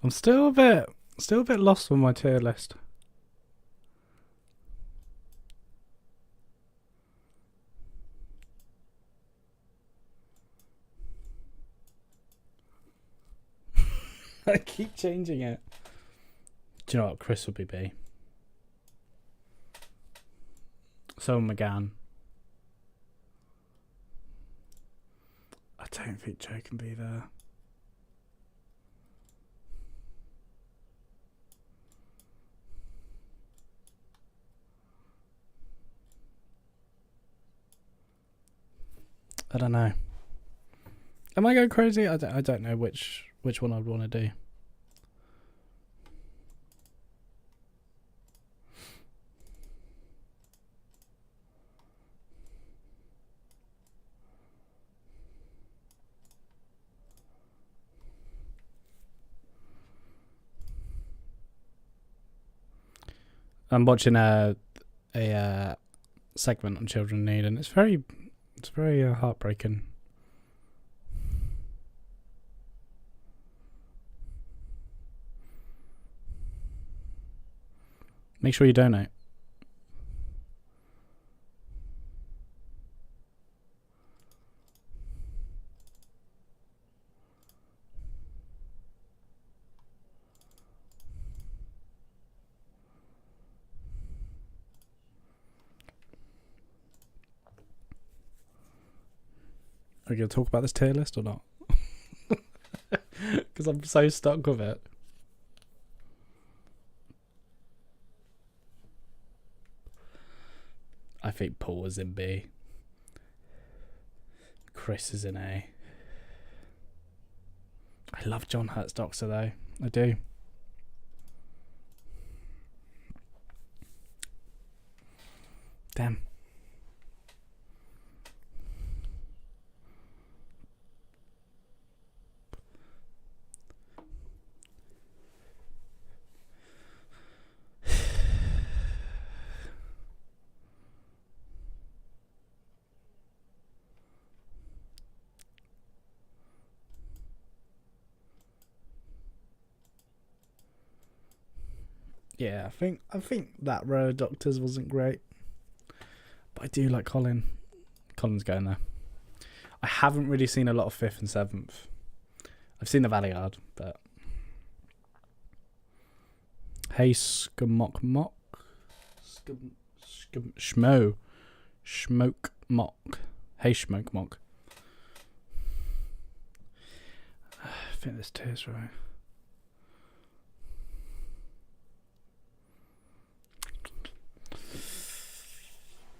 I'm still a bit lost on my tier list. I keep changing it. Do you know what Chris would be B? So McGann. I don't think Joe can be there. I don't know. Am I going crazy? I don't know which one I'd want to do. I'm watching a segment on children in need, and it's very heartbreaking. Make sure you donate. Are you going to talk about this tier list or not? Because I'm so stuck with it. I think Paul was in B. Chris is in A. I love John Hurt's Doctor though. I do. Damn. Yeah, I think that row of Doctors wasn't great. But I do like Colin. Colin's going there. I haven't really seen a lot of 5th and 7th. I've seen the Valleyard, but... Hey, Smoke Mock. Hey, Smoke Mock. I think this tier's right.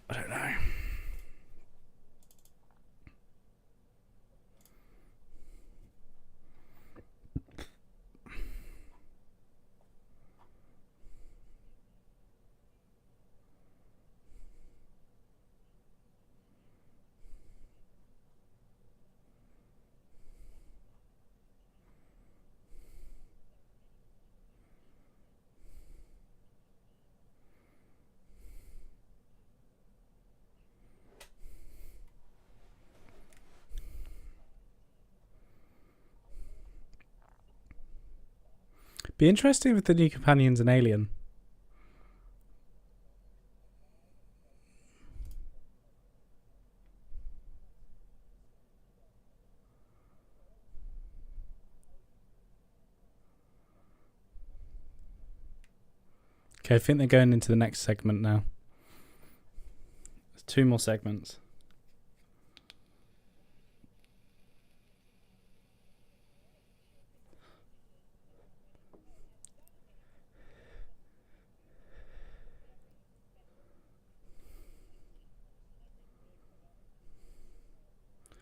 I don't know. Be interesting if the new companion's an alien. Okay, I think they're going into the next segment now. There's 2 more segments.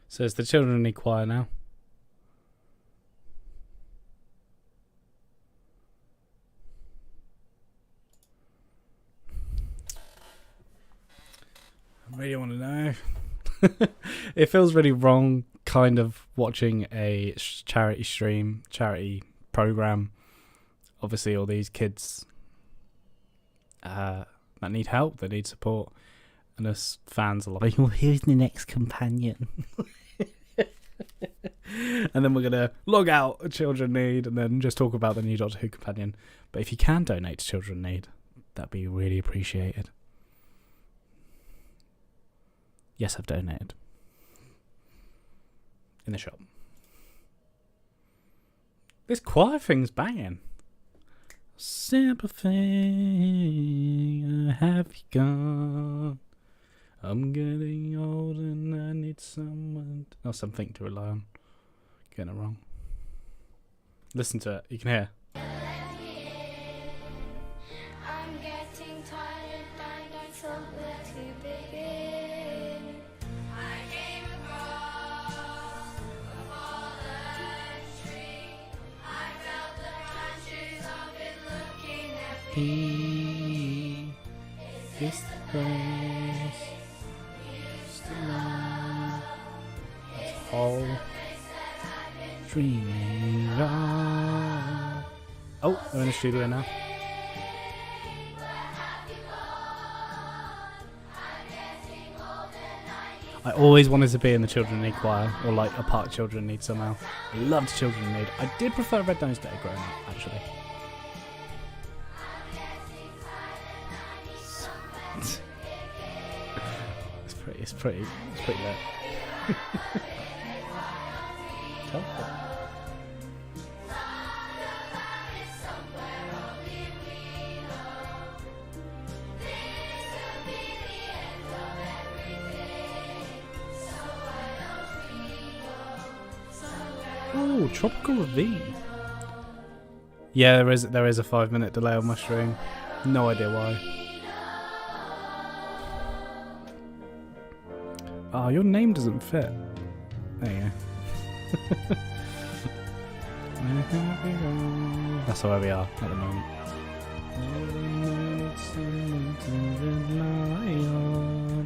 So it's the children need choir now. I really want to know. It feels really wrong kind of watching a charity program. Obviously all these kids that need help, they need support, and us fans are like, well, who's the next companion? And then we're gonna log out Children Need and then just talk about the new Doctor Who companion. But if you can donate to Children Need, that'd be really appreciated. Yes, I've donated. In the shop. This choir thing's banging. Sympathy, have you gone? I'm getting old and I need someone or something to rely on. Getting it wrong. Listen to it, you can hear.
I'm getting tired and I thought where to begin. I came across a fallen tree. I felt the branches of it looking at me. Is this the place we used to love?
All dreaming of. Oh, we're in the studio now. I always wanted to be in the Children Need choir, or like a part of Children Need somehow. I loved Children Need. I did prefer Red Nose Day growing up, actually. It's pretty lit. Oh, Tropical Ravine. Yeah, there is a 5-minute delay on my stream. No idea why. Oh, your name doesn't fit. There you go. That's where we are at the moment.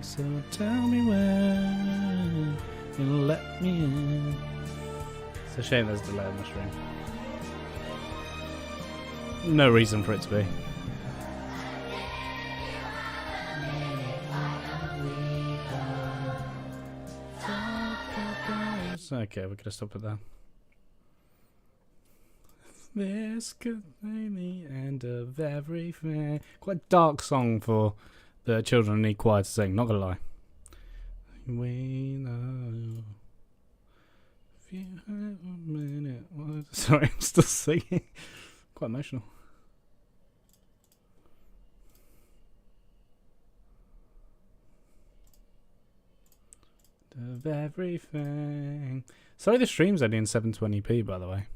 So tell me when you'll let me in. It's a shame there's a delay on my stream. No reason for it to be. Okay, we're gonna stop it there. This could be the end of everything. Quite a dark song for the Children Need choir to sing, not gonna lie. We know. If you have a minute. Sorry, I'm still singing. Quite emotional. Of everything. Sorry, the stream's only in 720p, by the way.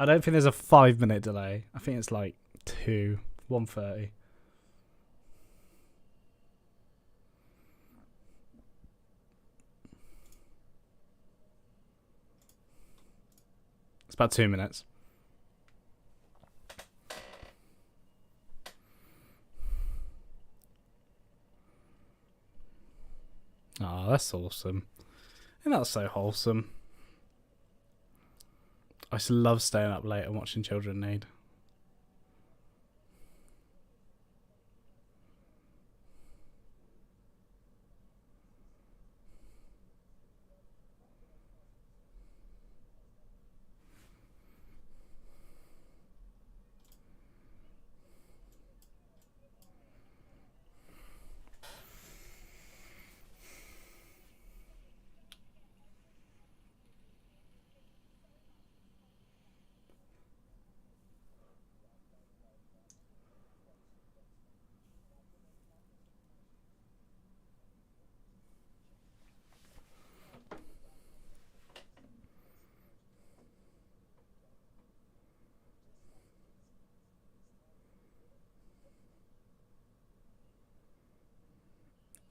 I don't think there's a 5-minute delay. I think it's like 1:30. It's about 2 minutes. Oh, that's awesome. And that's so wholesome. I just love staying up late and watching Children Need.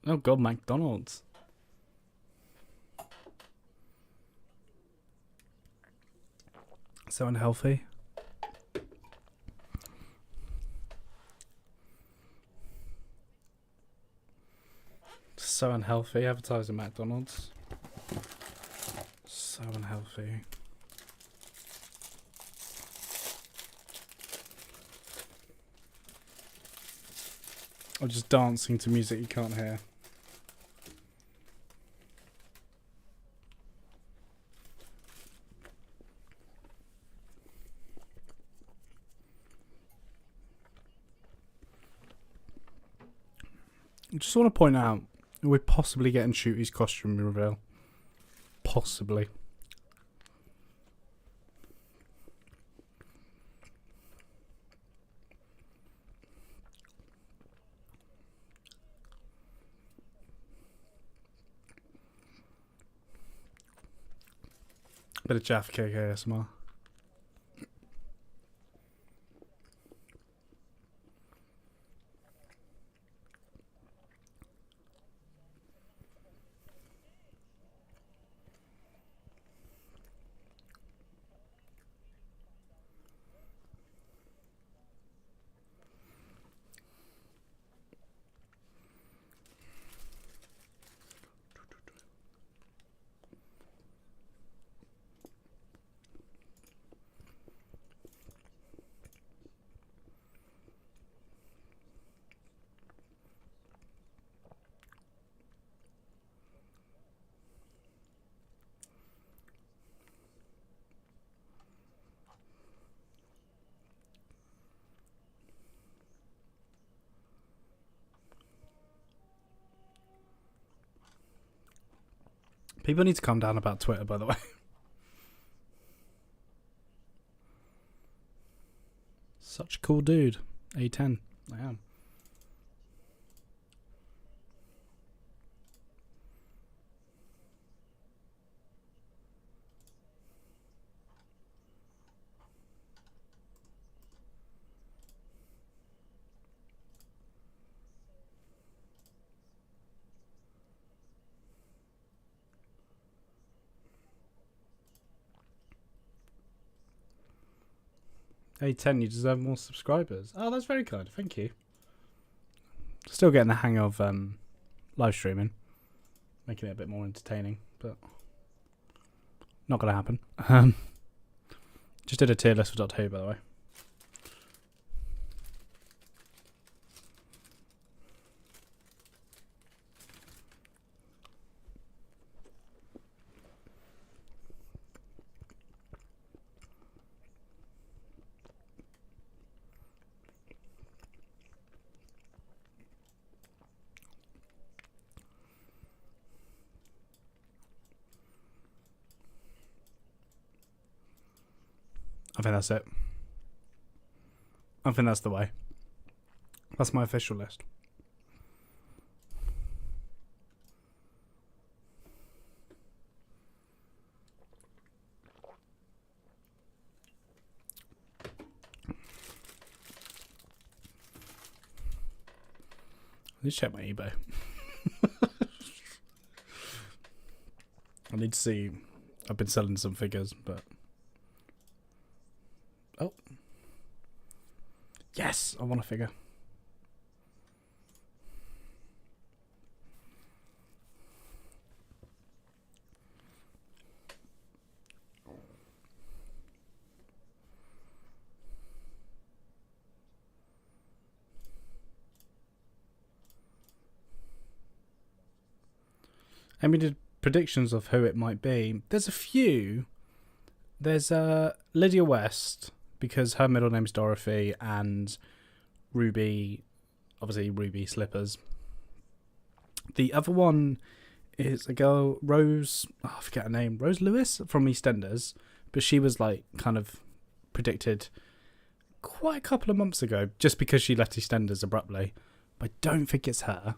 Oh god, McDonald's. So unhealthy. So unhealthy advertising McDonald's. So unhealthy. Or just dancing to music you can't hear. I just want to point out, we're possibly getting Shooty's costume reveal. Possibly. Bit of Jaffa Cake ASMR. People need to calm down about Twitter, by the way. Such a cool dude. A10. I am. A10, you deserve more subscribers. Oh, that's very kind. Thank you. Still getting the hang of live streaming. Making it a bit more entertaining, but not going to happen. Just did a tier list for Doctor Who, by the way. I think that's it. I think that's the way. That's my official list. Let's check my eBay. I need to see. I've been selling some figures, but oh, yes, I want a figure. And we did predictions of who it might be. There's a few. There's Lydia West, because her middle name's Dorothy, and Ruby, obviously Ruby Slippers. The other one is a girl, Rose, I forget her name, Rose Lewis from EastEnders, but she was like kind of predicted quite a couple of months ago, just because she left EastEnders abruptly. But I don't think it's her.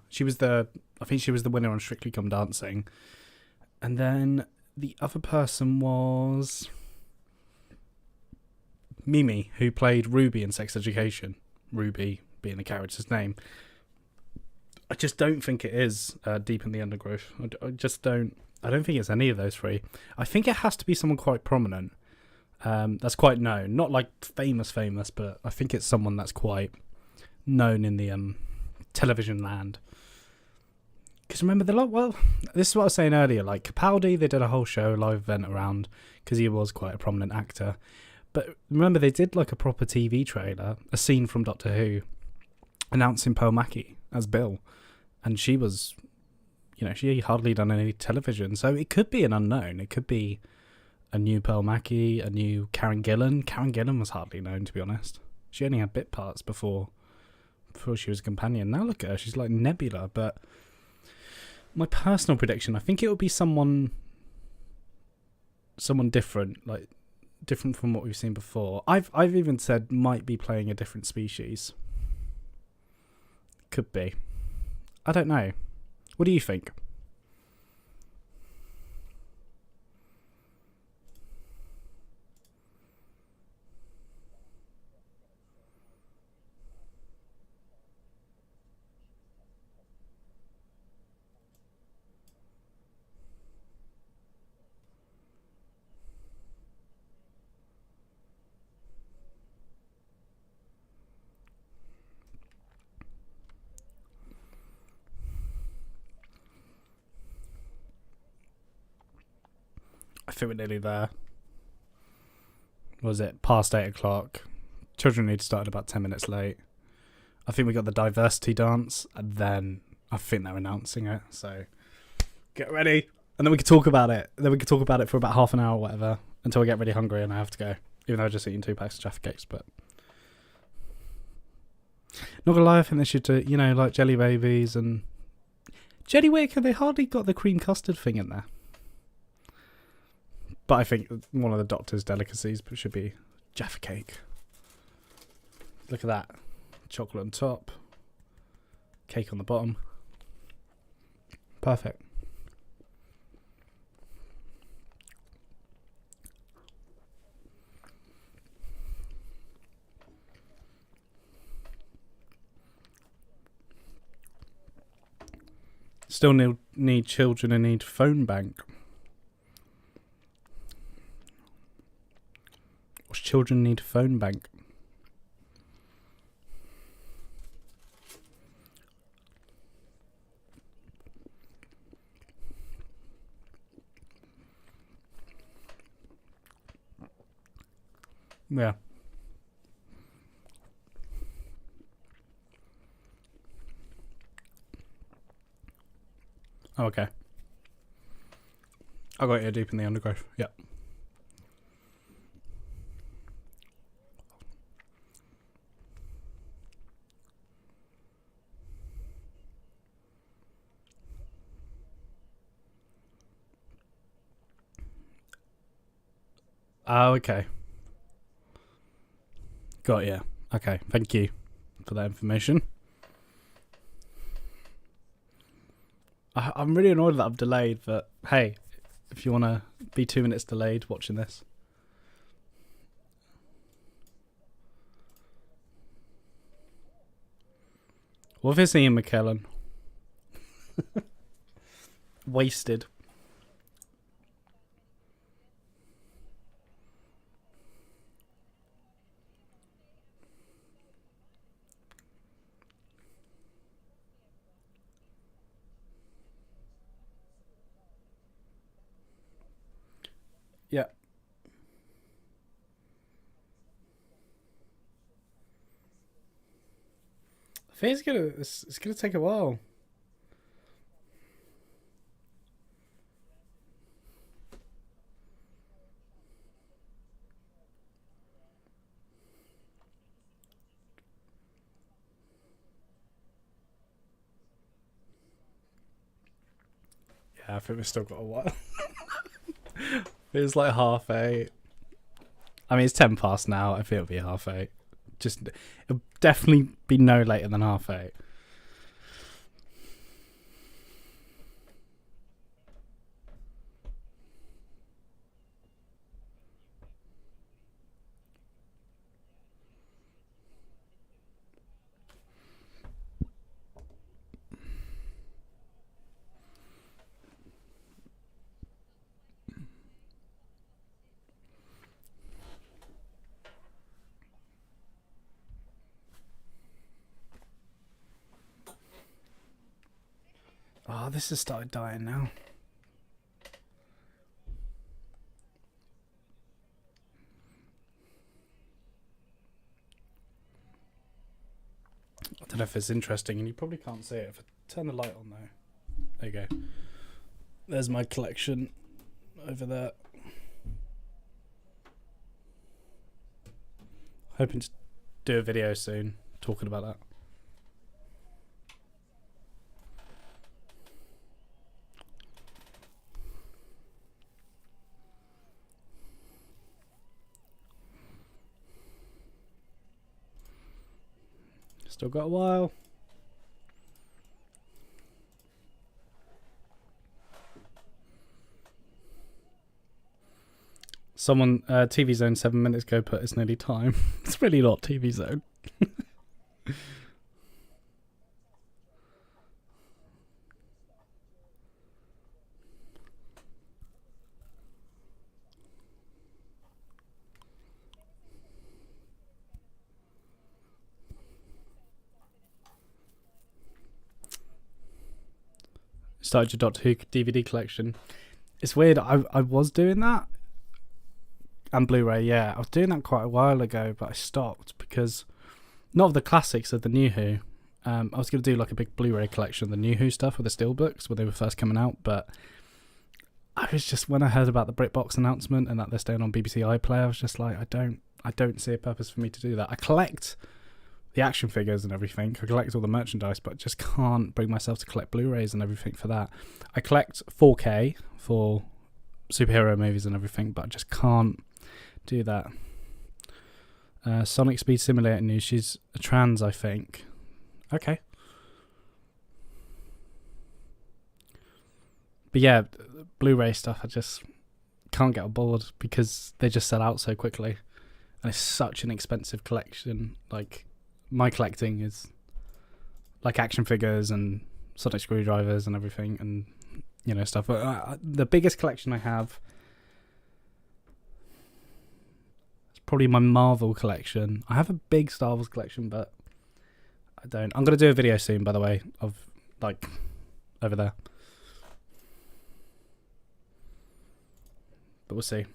I think she was the winner on Strictly Come Dancing. And then the other person was Mimi, who played Ruby in Sex Education. Ruby being the character's name. I just don't think it is Deep in the Undergrowth. I just don't. I don't think it's any of those three. I think it has to be someone quite prominent. That's quite known, not like famous, but I think it's someone that's quite known in the television land. Because remember, this is what I was saying earlier. Like Capaldi, they did a whole show, live event around because he was quite a prominent actor. But remember, they did like a proper TV trailer, a scene from Doctor Who, announcing Pearl Mackie as Bill, and she was, she hardly done any television, so it could be an unknown. It could be a new Pearl Mackie, a new Karen Gillan. Karen Gillan was hardly known, to be honest. She only had bit parts before she was a companion. Now look at her, she's like Nebula. But my personal prediction, I think it would be someone different, like different from what we've seen before. I've even said might be playing a different species. Could be. I don't know. What do you think? I think we're nearly there. Was it past 8 o'clock? Children Need to start about 10 minutes late. I think we got the diversity dance, and then I think they're announcing it. So get ready, and then we can talk about it. Then we can talk about it for about half an hour or whatever until I get really hungry and I have to go. Even though I just eaten 2 packs of Jaffa Cakes, but not gonna lie, I think they should do, like Jelly Babies and Jelly Wicker. They hardly got the cream custard thing in there. But I think one of the Doctor's delicacies should be Jaffa Cake. Look at that. Chocolate on top. Cake on the bottom. Perfect. Still need children and need phone bank. Children need phone bank. Yeah. Oh, okay. I got you Deep in the Undergrowth. Yep. Oh, okay. Got you. Okay, thank you for that information. I'm really annoyed that I've delayed, but hey, if you want to be 2 minutes delayed watching this. What if it's Ian McKellen? Wasted. Yeah. I think it's gonna take a while. Yeah, I think we've still got a while. It's like 8:30. I mean, it's 10 past now. I think it'll be 8:30. It'll definitely be no later than 8:30. Oh, this has started dying now. I don't know if it's interesting, and you probably can't see it if I turn the light on though. There you go. There's my collection over there. Hoping to do a video soon talking about that. Still got a while. Someone, TV Zone 7 minutes ago put it's nearly time. It's really not TV Zone. Started your Doctor Who DVD collection. It's weird. I was doing that. And Blu-ray, yeah. I was doing that quite a while ago, but I stopped because, not of the classics, of the New Who. I was going to do like a big Blu-ray collection of the New Who stuff with the steelbooks when they were first coming out, but I was just, when I heard about the BritBox announcement and that they're staying on BBC iPlayer, I was just like, I don't see a purpose for me to do that. I collect the action figures and everything. I collect all the merchandise, but I just can't bring myself to collect Blu-rays and everything for that. I collect 4K for superhero movies and everything, but I just can't do that. Sonic Speed Simulator news. She's a trans, I think. Okay. But yeah, Blu-ray stuff, I just can't get on board because they just sell out so quickly. And it's such an expensive collection. Like, my collecting is like action figures and sonic screwdrivers and everything and, you know, stuff. The biggest collection I have is probably my Marvel collection. I have a big Star Wars collection, but I don't. I'm going to do a video soon, by the way, of, like, over there. But we'll see.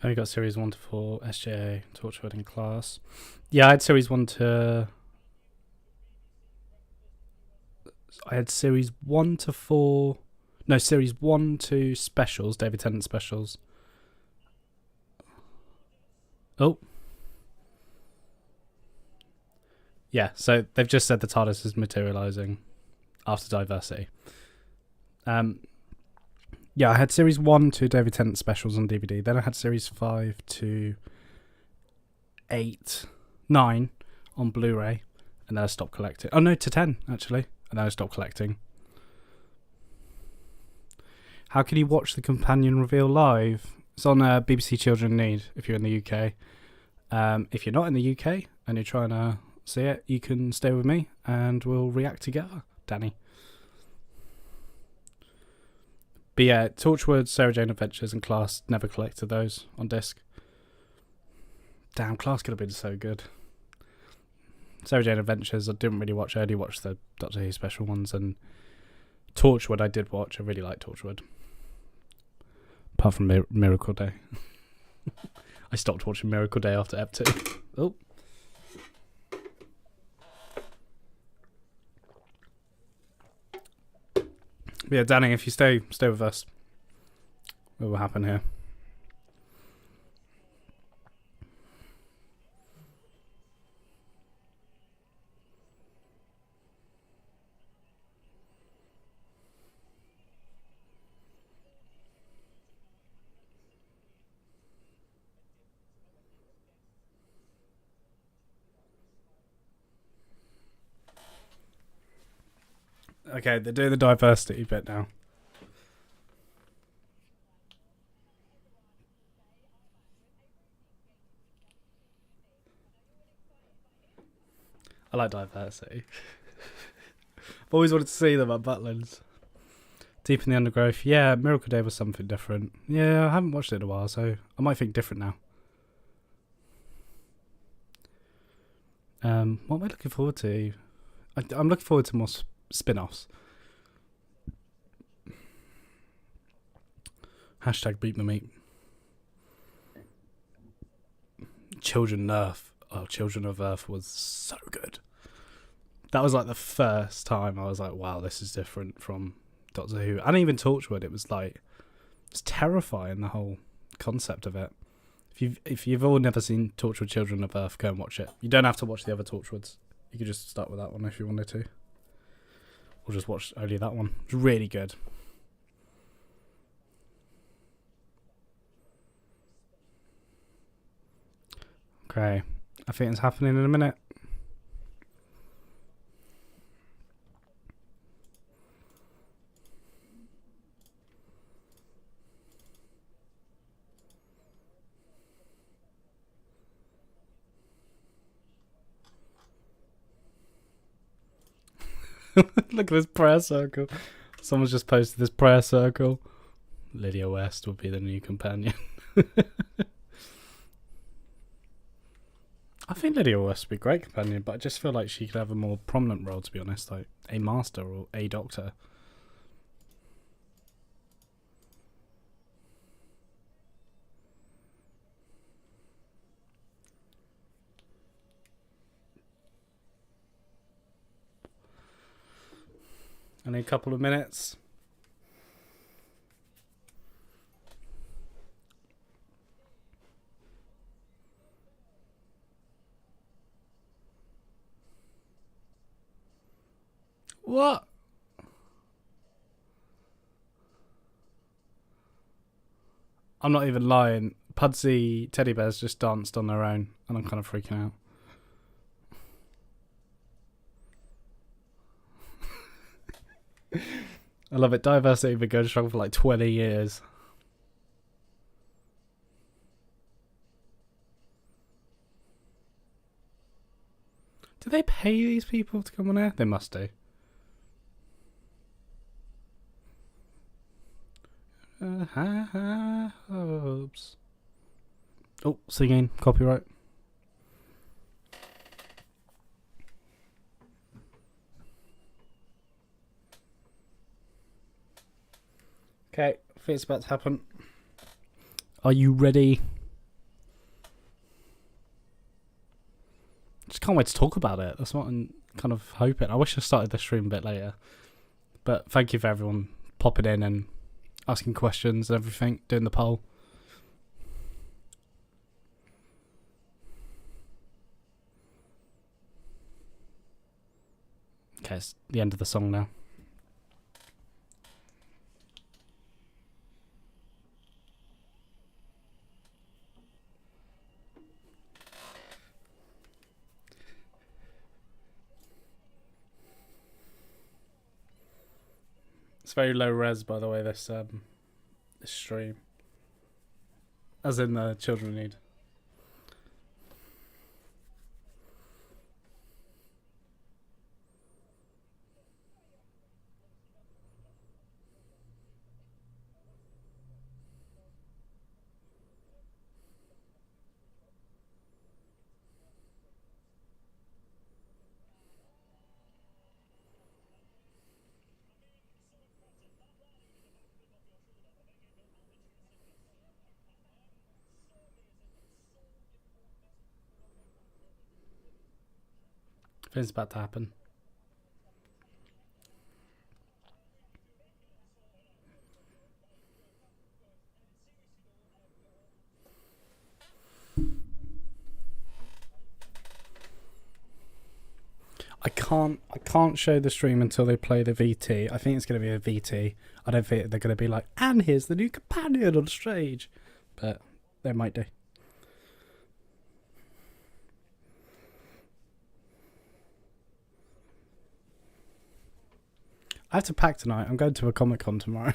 I only got series 1 to 4, SJA, Torchwood, and Class. Yeah, I had series 1 to... I had series 1 to 4... No, series 1 to specials, David Tennant specials. Oh. Yeah, so they've just said the TARDIS is materialising after diversity. Yeah, I had series 1 to David Tennant specials on DVD. Then I had series 5 to 8, 9 on Blu-ray. And then I stopped collecting. Oh no, to 10 actually. And then I stopped collecting. How can you watch the companion reveal live? It's on BBC Children in Need if you're in the UK. If you're not in the UK and you're trying to see it, you can stay with me and we'll react together, Danny. But yeah, Torchwood, Sarah Jane Adventures, and Class, never collected those on disc. Damn, Class could have been so good. Sarah Jane Adventures, I didn't really watch. I only watched the Doctor Who special ones, and Torchwood I did watch. I really liked Torchwood. Apart from Miracle Day. I stopped watching Miracle Day after Ep 2. Oh. But yeah, Danny, if you stay with us, what will happen here? Okay, they're doing the diversity bit now. I like diversity. I've always wanted to see them at Butlins. Deep in the Undergrowth. Yeah, Miracle Day was something different. Yeah, I haven't watched it in a while, so I might think different now. What am I looking forward to? I'm looking forward to more spin-offs. Hashtag beat my meat. Children of Earth was so good. That was like the first time I was like, wow, this is different from Doctor Who. And even Torchwood, it was like, it's terrifying, the whole concept of it. If you've all never seen Torchwood Children of Earth, go and watch it. You don't have to watch the other Torchwoods. You could just start with that one if you wanted to. Or just watch only that one. It's really good. Okay. I think it's happening in a minute. Look at this prayer circle. Someone's just posted this prayer circle. Lydia West would be the new companion. I think Lydia West would be a great companion, but I just feel like she could have a more prominent role, to be honest, like a master or a doctor. Only a couple of minutes. What? I'm not even lying. Pudsey teddy bears just danced on their own, and I'm kind of freaking out. I love it. Diversity has been going strong for like 20 years. Do they pay these people to come on air? They must do. Hopes. Oh, singing. Copyright. Okay, I think it's about to happen. Are you ready? Just can't wait to talk about it. That's what I'm kind of hoping. I wish I started the stream a bit later. But thank you for everyone popping in and asking questions and everything, doing the poll. Okay, it's the end of the song now. It's very low res, by the way, this stream. As in the children need. It's about to happen. I can't show the stream until they play the VT. I think it's going to be a VT. I don't think they're going to be like, and here's the new companion on stage. But they might do. I have to pack tonight. I'm going to a Comic-Con tomorrow.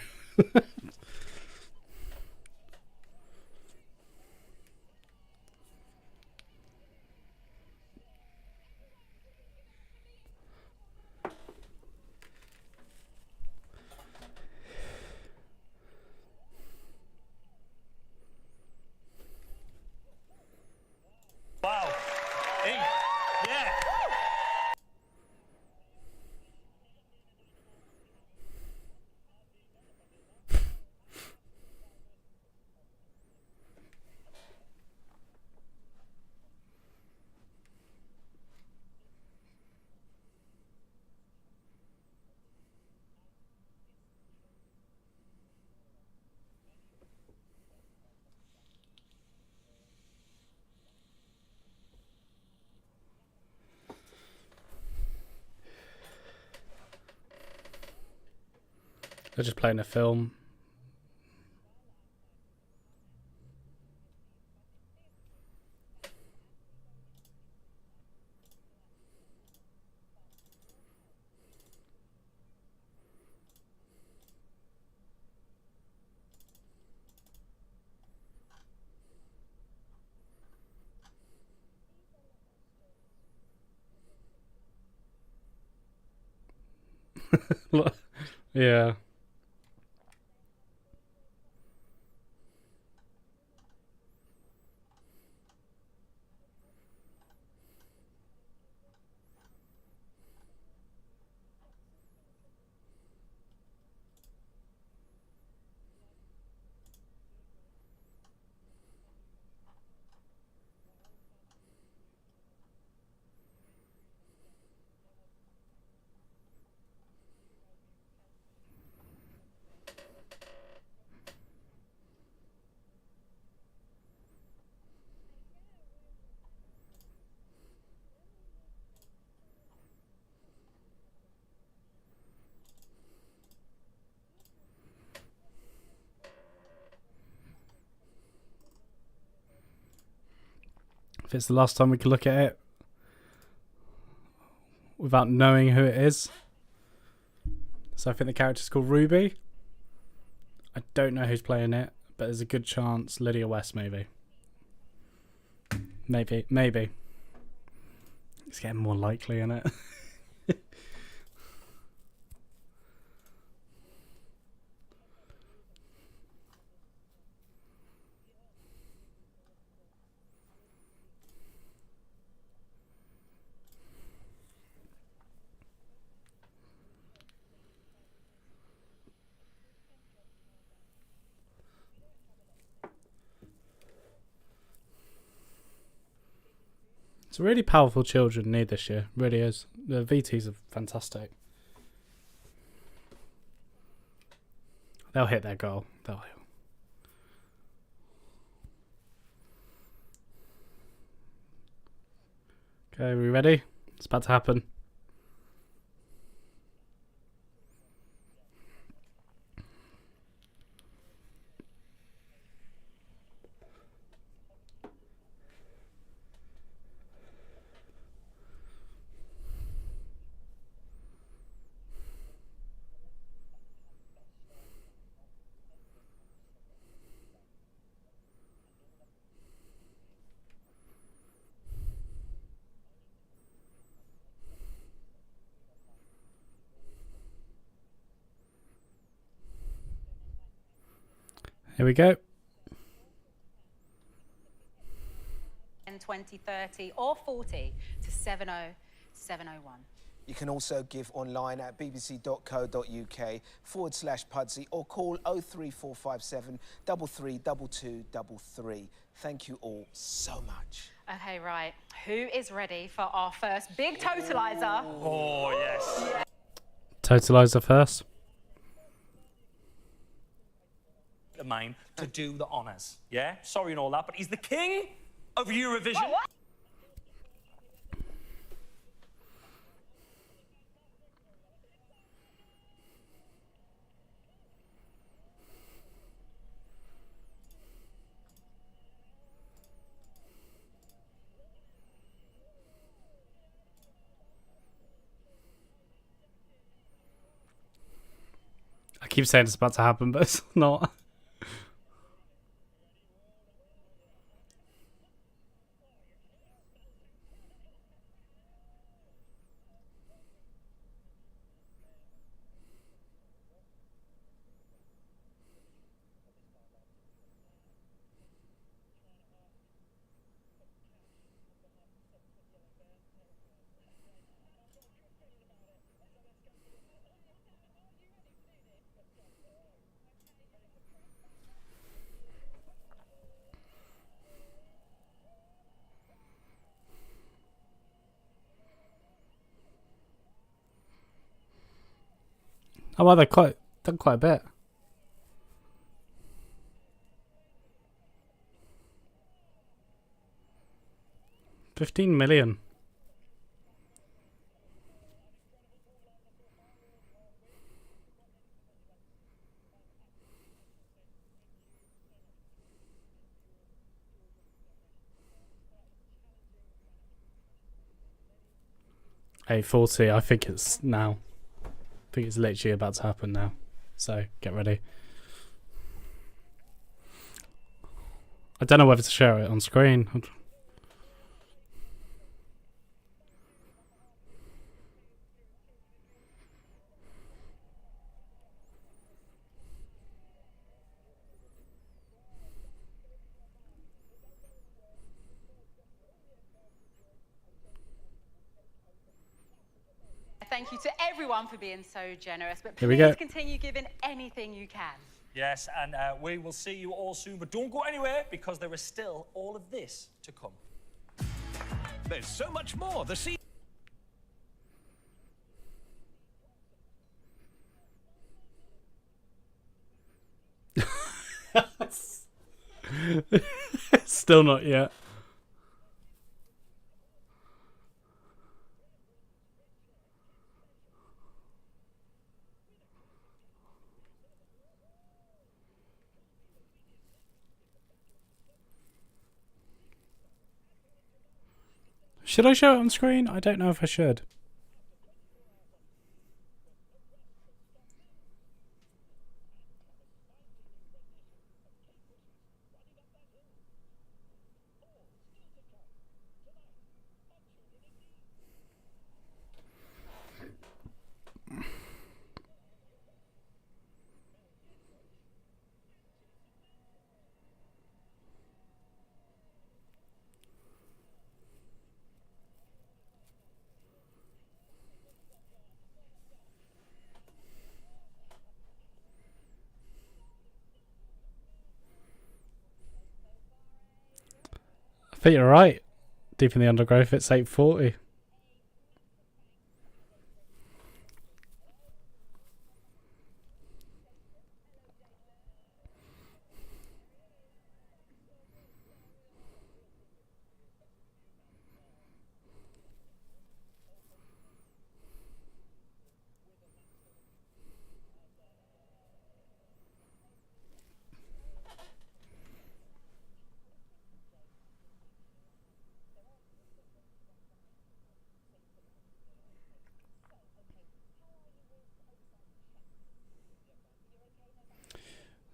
Wow. Hey. Yeah.
They're just playing a film. Yeah. If it's the last time we can look at it without knowing who it is. So I think the character's called Ruby. I don't know who's playing it, but there's a good chance Lydia West, maybe. Maybe. It's getting more likely, isn't it? It's a really powerful children need this year. Really is. The VTs are fantastic. They'll hit their goal. Okay, are we ready? It's about to happen. Here we go.
2030 or 40 to 70701.
You can also give online at bbc.co.uk/Pudsey or call 03457 332233. Thank you all so much.
Okay, right. Who is ready for our first big totalizer?
Oh, yes.
Totalizer first.
The main to do the honours. Yeah? Sorry and all that, but he's the king of Eurovision.
What?
keep saying it's about to happen, but it's not. Oh well, they've done quite a bit. $15 million. $840. I think it's now. I think it's literally about to happen now. So get ready. I don't know whether to share it on screen.
Thank you to everyone for being so generous, but
Here we go.
please continue giving anything you can.
Yes, and we will see you all soon, but don't go anywhere because there is still all of this to come.
There's so much more. The sea.
Still not yet. Should I show it on screen? I don't know if I should. I think you're right. Deep in the undergrowth, it's 840.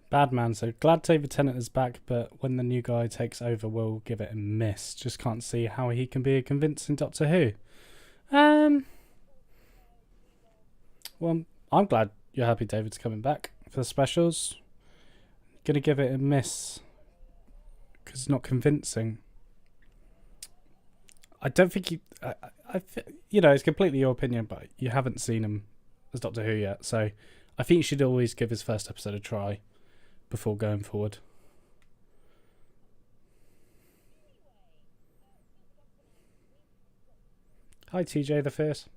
Bad man, so glad David Tennant is back, but when the new guy takes over, we'll give it a miss. Just can't see how he can be a convincing Doctor Who. Well, I'm glad you're happy David's coming back for the specials. Gonna give it a miss because it's not convincing. I don't think you. You know, it's completely your opinion, but you haven't seen him as Doctor Who yet, so I think you should always give his first episode a try before going forward. Hi, TJ the Fierce.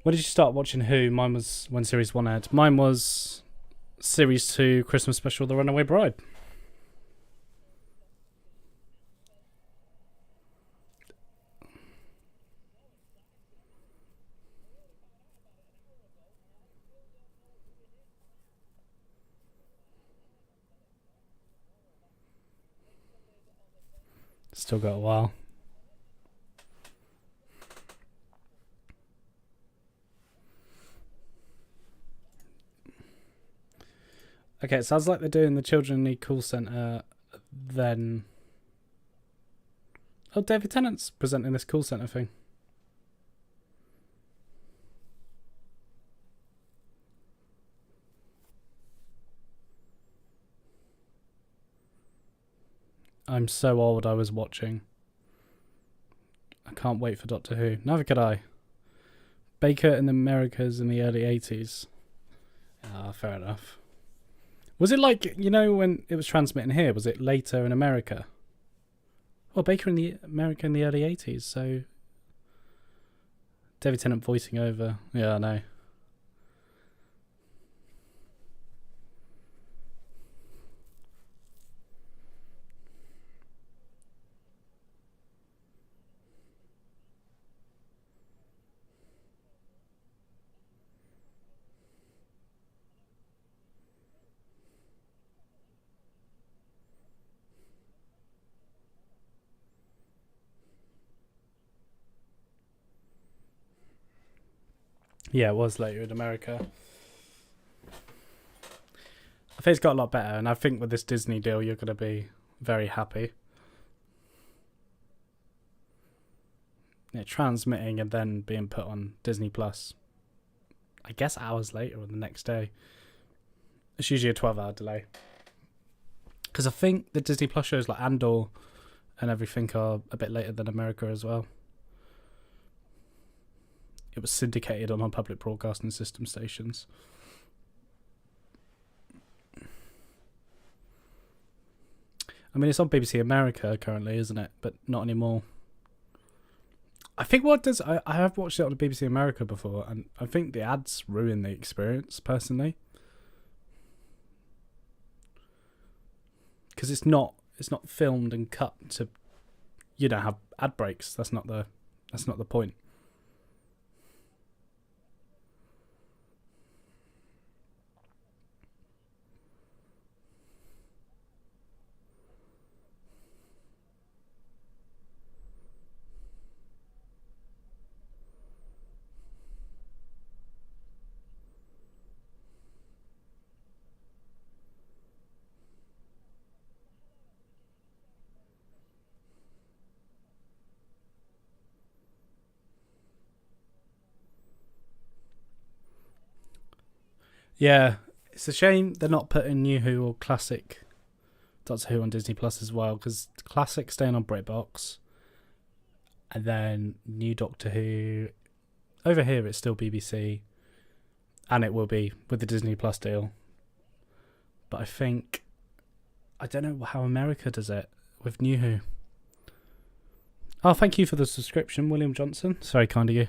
When did you start watching Who? Mine was when Series 1 aired. Mine was Series 2 Christmas special, The Runaway Bride. Still got a while. Okay, it sounds like they're doing the Children Need Call Centre then. Oh, David Tennant's presenting this call centre thing. I'm so old I was watching. I can't wait for Doctor Who. Neither could I. Baker in the Americas in the early 80s. Ah, fair enough. Was it like, you know, when it was transmitting here, was it later in America? Well, Baker in the America in the early 80s, so David Tennant voicing over. Yeah, I know. Yeah, it was later in America. I think it's got a lot better, and I think with this Disney deal, you're going to be very happy. Yeah, transmitting and then being put on Disney Plus. I guess hours later or the next day. It's usually a 12-hour delay. Because I think the Disney Plus shows like Andor and everything are a bit later than America as well. It was syndicated on our public broadcasting system stations. I mean, it's on BBC America currently, isn't it? But not anymore. I think what does... I have watched it on BBC America before, and I think the ads ruin the experience, personally. Because it's not filmed and cut to, you know, have ad breaks. That's not the point. Yeah, it's a shame they're not putting New Who or Classic Doctor Who on Disney Plus as well, because Classic staying on BritBox, and then New Doctor Who over here it's still BBC, and it will be with the Disney Plus deal. But I don't know how America does it with New Who. Oh, thank you for the subscription, William Johnson. It's very kind of you.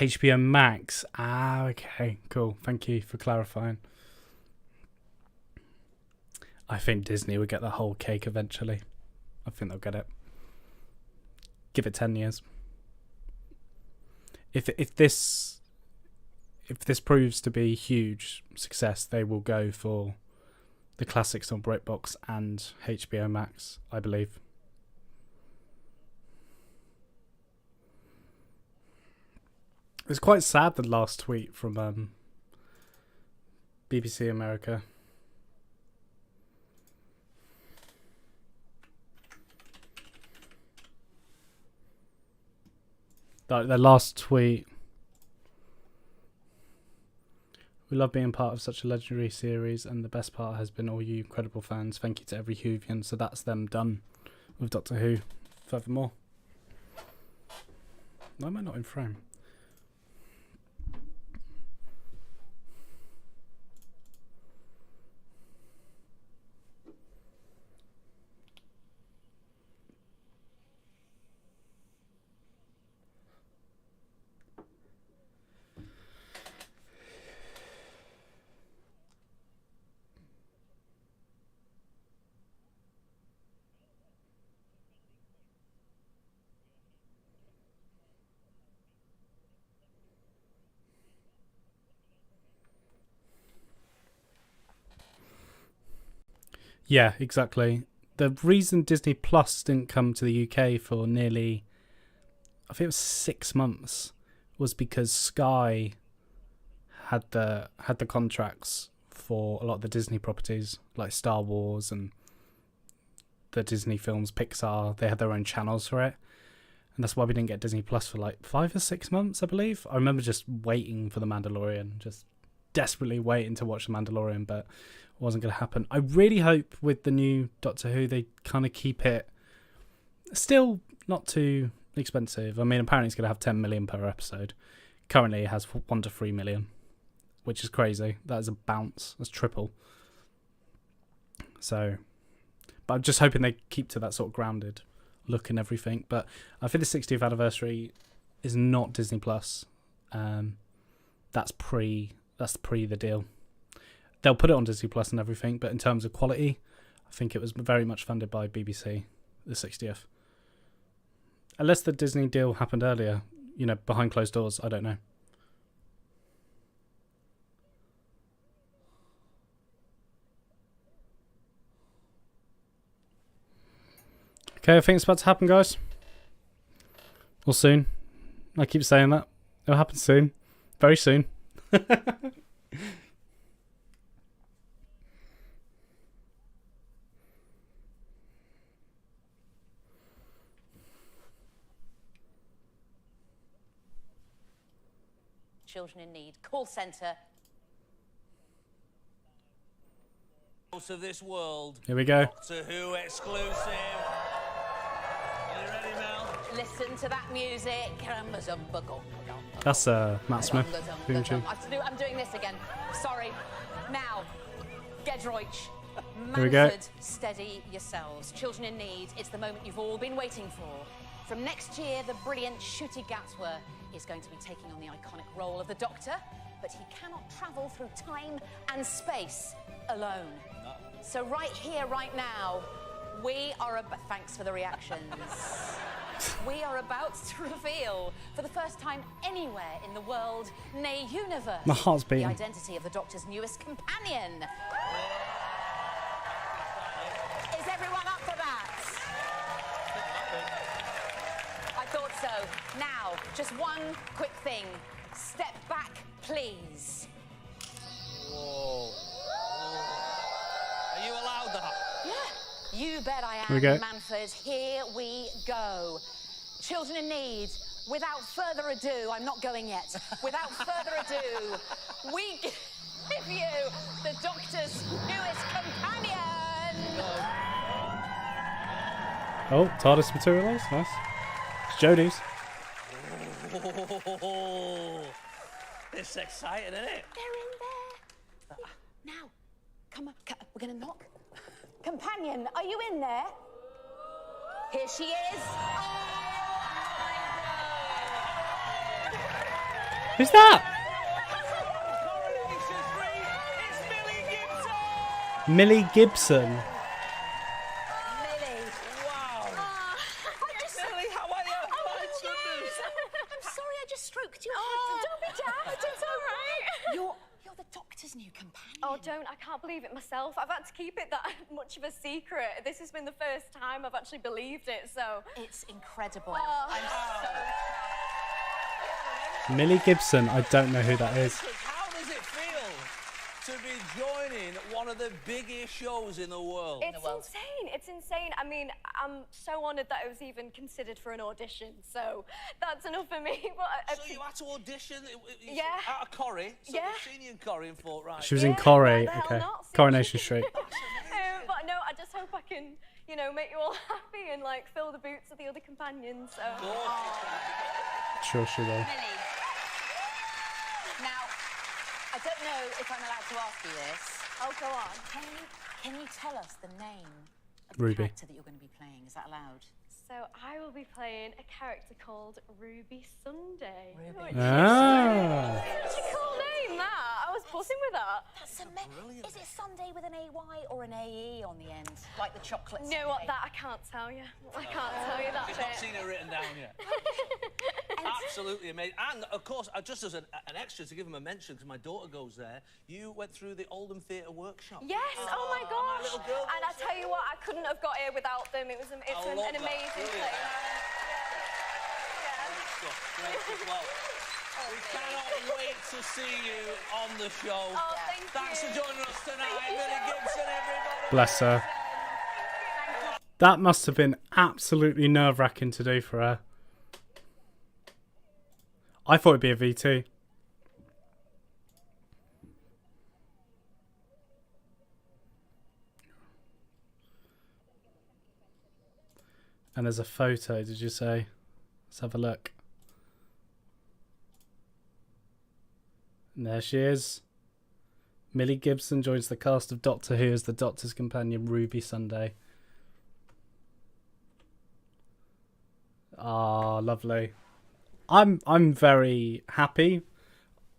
HBO Max. Ah, okay, cool. Thank you for clarifying. I think Disney will get the whole cake eventually. I think they'll get it. Give it 10 years. If this proves to be huge success, they will go for the classics on BritBox and HBO Max, I believe. It was quite sad, the last tweet from BBC America. The last tweet. We love being part of such a legendary series, and the best part has been all you incredible fans. Thank you to every Whovian. So that's them done with Doctor Who. Furthermore. Why am I not in frame? Yeah, exactly. The reason Disney Plus didn't come to the UK for nearly, I think it was 6 months, was because Sky had the contracts for a lot of the Disney properties, like Star Wars and the Disney films, Pixar. They had their own channels for it. And that's why we didn't get Disney Plus for like 5 or 6 months, I believe. I remember just waiting for The Mandalorian, just desperately waiting to watch The Mandalorian, but it wasn't going to happen. I really hope with the new Doctor Who, they kind of keep it still not too expensive. I mean, apparently it's going to have 10 million per episode. Currently it has 1 to 3 million, which is crazy. That is a bounce. That's triple. So, but I'm just hoping they keep to that sort of grounded look and everything. But I think the 60th anniversary is not Disney Plus. That's pre the deal. They'll put it on Disney Plus and everything, but in terms of quality, I think it was very much funded by BBC, the 60th. Unless the Disney deal happened earlier, you know, behind closed doors, I don't know. Okay, I think it's about to happen, guys. Or soon. I keep saying that. It'll happen soon. Very soon.
Children in need. Call centre.
Of this world.
Here we go.
Doctor Who exclusive. Are you ready, Mel?
Listen to that music.
That's Matt Smith. Theme tune.
I'm doing this again. Sorry. Now, Gedroich.
Here we go.
Manford, steady yourselves. Children in need, it's the moment you've all been waiting for. From next year, the brilliant Ncuti Gatwa is going to be taking on the iconic role of the Doctor, but he cannot travel through time and space alone. So right here, right now, we are thanks for the reactions. We are about to reveal, for the first time anywhere in the world, nay universe,
My heart's beating.
the identity of the Doctor's newest companion. Is everyone up for that? I thought so. Now, just one quick thing. Step back, please.
Whoa. Are you allowed that?
Yeah. You bet I
Here we go.
am, Manford. Here we go. Children in need, without further ado, I'm not going yet. Without further ado, we give you the Doctor's newest companion.
Oh, TARDIS materialised. Nice. It's Jodie's.
Oh, it's exciting, isn't it?
They're in there. Now, come on, we're going to knock. Companion, are you in there? Here she is.
Who's that?
It's
Millie Gibson.
Millie.
Wow. Millie, how are you? My goodness.
I'm sorry, I just stroked your
Oh,
head.
don't be daft, it's all right.
You're the Doctor's new companion.
Oh, I can't believe it myself. I've had to keep it that much of a secret. This has been the first time I've actually believed it, so.
It's incredible.
Oh.
I'm so
Millie Gibson. I don't know who that is.
How does it feel to be joining one of the biggest shows in the world?
It's insane. It's insane. I mean, I'm so honoured that I was even considered for an audition, so that's enough for me. But
So you had to audition
Yeah.
out of Corrie? So
Yeah.
they've seen you in Corrie and thought, right.
She was in
Yeah,
Corrie.
why the hell
Okay.
not?
Coronation Street.
but no, I just hope I can, you know, make you all happy and like fill the boots of the other companions. So.
Sure she will.
Millie. Now, I don't know if I'm allowed to ask you this.
Oh, go on.
Can you tell us the name of the
Ruby.
character that you're going to be playing? Is that allowed?
So I will be playing a character called Ruby Sunday.
Ruby.
Ah.
Such a cool name, that. I was buzzing with that.
That's amazing. Is it Sunday with an AY or an AE on the end? Like the chocolate
You know what?
sundae?
That I can't tell you. I can't tell you that
He's
bit.
not seen it written down yet. Absolutely amazing. And, of course, just as an extra to give him a mention, because my daughter goes there, you went through the Oldham Theatre Workshop.
Yes, oh my gosh.
My little girl
And I tell you what, I couldn't have got here without them. It's an amazing place.
Well, we cannot wait to see you on the show.
Oh,
Thanks for joining us tonight, Millie Gibson, everybody.
Bless her. That must have been absolutely nerve-wracking to do for her. I thought it'd be a V2. And there's a photo, did you say? Let's have a look. And there she is. Millie Gibson joins the cast of Doctor Who as the Doctor's companion, Ruby Sunday. Ah, lovely. I'm very happy,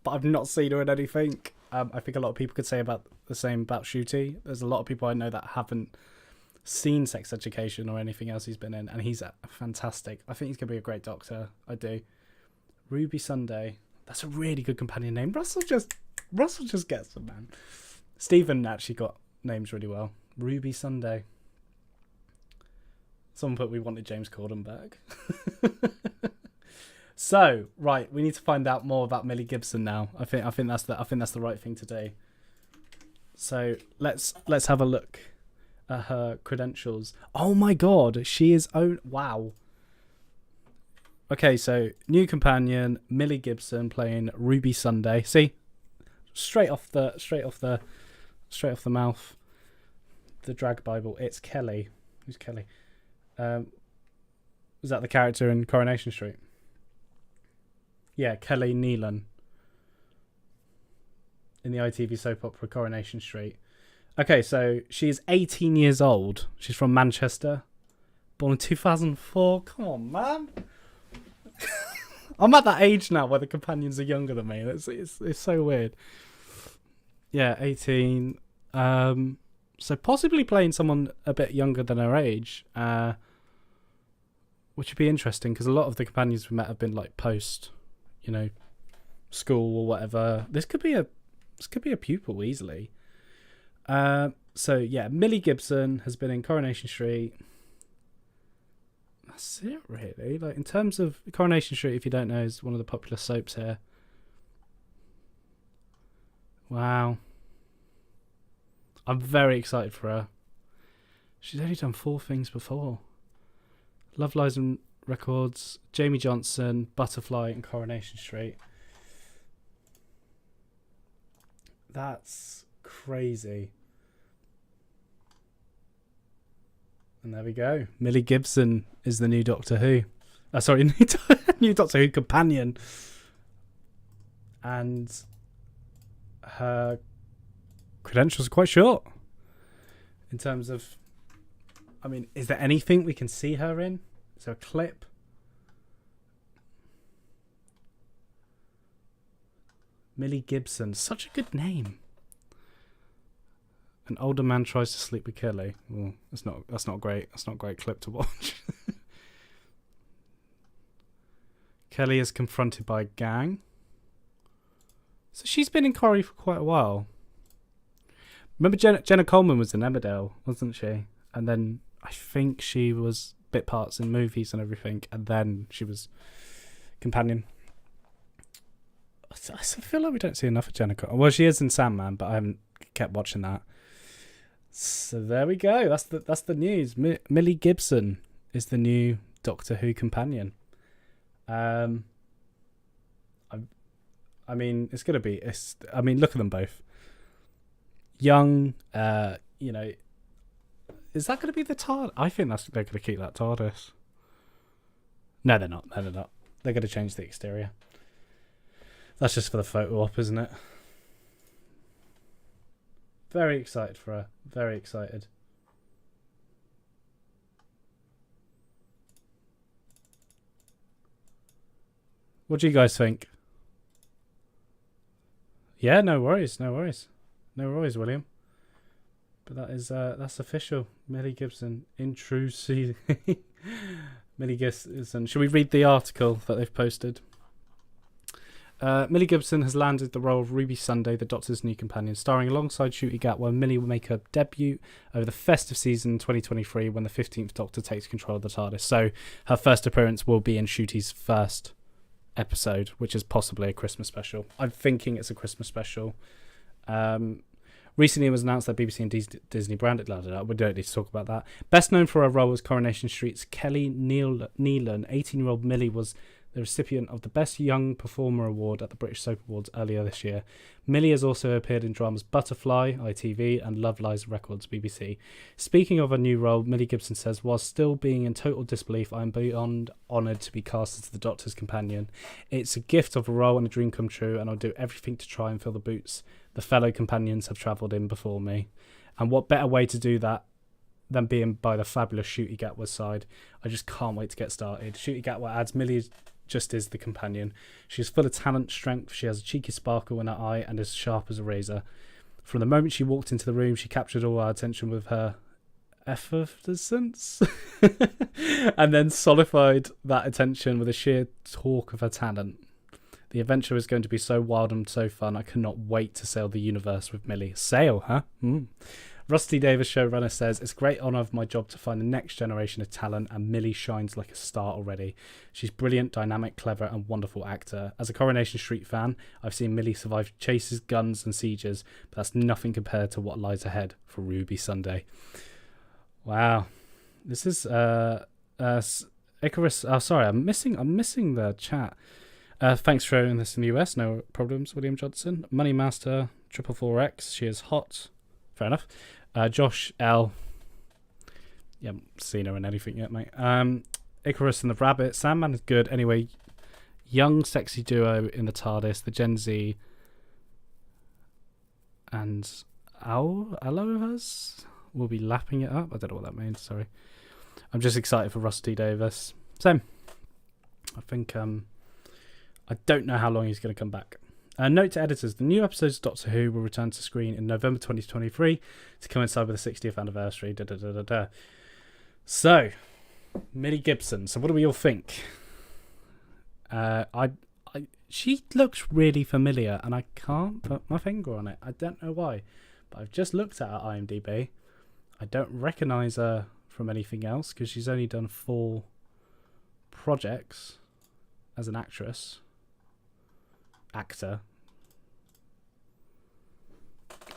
but I've not seen her in anything. I think a lot of people could say about the same about Shooty. There's a lot of people I know that haven't seen Sex Education or anything else he's been in, and he's fantastic. I think he's going to be a great Doctor. I do. Ruby Sunday. That's a really good companion name. Russell just gets them, man. Stephen actually got names really well. Ruby Sunday. Someone put we wanted James Corden back. So, right, we need to find out more about Millie Gibson now. I think that's the right thing to do. So let's have a look at her credentials. Oh my god, she is wow. Okay, so new companion Millie Gibson playing Ruby Sunday. See, straight off the mouth, the drag Bible. It's Kelly. Who's Kelly? Was that the character in Coronation Street? Yeah, Kelly Nealon in the ITV soap opera Coronation Street. Okay, so she's 18 years old. She's from Manchester, born in 2004. Come on, man. I'm at that age now where the companions are younger than me. It's so weird. Yeah, 18. So possibly playing someone a bit younger than her age, which would be interesting because a lot of the companions we met have been like post, school or whatever. This could be a pupil easily. So yeah, Millie Gibson has been in Coronation Street. That's it, really. Like, in terms of Coronation Street, if you don't know, is one of the popular soaps here. Wow. I'm very excited for her. She's only done 4 things before. Love Lies and Records, Jamie Johnson, Butterfly, and Coronation Street. That's crazy. And there we go. Millie Gibson is the new Doctor Who. New Doctor Who companion. And her credentials are quite short. In terms of... is there anything we can see her in? Is there a clip? Millie Gibson. Such a good name. An older man tries to sleep with Kelly. Well, that's not great. That's not a great clip to watch. Kelly is confronted by a gang. So she's been in Corrie for quite a while. Remember Jenna Coleman was in Emmerdale, wasn't she? And then I think she was bit parts in movies and everything, and then she was companion. I feel like we don't see enough of Jenna Coleman. Well, she is in Sandman, but I haven't kept watching that. So there we go. That's the news. Millie Gibson is the new Doctor Who companion. It's gonna be. Look at them both. Young. Is that gonna be the TARDIS? I think they're gonna keep that TARDIS. No, they're not. No, they're not. They're gonna change the exterior. That's just for the photo op, isn't it? Very excited for her. Very excited. What do you guys think? Yeah, no worries, William. But that is that's official. Millie Gibson intrusive. Millie Gibson. Should we read the article that they've posted? Millie Gibson has landed the role of Ruby Sunday, the Doctor's new companion, starring alongside Ncuti Gatwa. Millie will make her debut over the festive season 2023 when the 15th Doctor takes control of the TARDIS. So her first appearance will be in Ncuti's first episode, which is possibly a Christmas special. I'm thinking it's a Christmas special. Recently it was announced that BBC and Disney branded. We don't need to talk about that. Best known for her role as Coronation Street's Kelly Nealon, 18-year-old Millie was the recipient of the Best Young Performer Award at the British Soap Awards earlier this year. Millie has also appeared in dramas Butterfly, ITV, and Love Lies Records, BBC. Speaking of a new role, Millie Gibson says, whilst still being in total disbelief, I am beyond honoured to be cast as the Doctor's companion. It's a gift of a role and a dream come true, and I'll do everything to try and fill the boots the fellow companions have travelled in before me. And what better way to do that than being by the fabulous Ncuti Gatwa's side. I just can't wait to get started. Ncuti Gatwa adds, Millie just is the companion. She's full of talent, strength, she has a cheeky sparkle in her eye and is sharp as a razor. From the moment she walked into the room, she captured all our attention with her effervescence and then solidified that attention with a sheer talk of her talent. The adventure is going to be so wild and so fun. I cannot wait to sail the universe with Millie. Sail, huh? Rusty Davis, showrunner, says, it's a great honour of my job to find the next generation of talent, and Millie shines like a star already. She's brilliant, dynamic, clever and wonderful actor. As a Coronation Street fan, I've seen Millie survive chases, guns and sieges, but that's nothing compared to what lies ahead for Ruby Sunday. Wow. This is Icarus. Oh, sorry, I'm missing the chat. Thanks for showing this in the US. No problems, William Johnson. Money Master, 444X. She is hot. Fair enough. Josh L. You haven't seen her in anything yet, mate. Icarus and the Rabbit. Sandman is good. Anyway, young, sexy duo in the TARDIS. The Gen Z. And Aloha's will be lapping it up. I don't know what that means. Sorry. I'm just excited for Rusty Davis. Same. I think... I don't know how long he's going to come back. Note to editors, the new episodes of Doctor Who will return to screen in November 2023 to coincide with the 60th anniversary. So, Millie Gibson. So what do we all think? She looks really familiar and I can't put my finger on it. I don't know why. But I've just looked at her IMDb. I don't recognise her from anything else because she's only done 4 projects as an actor.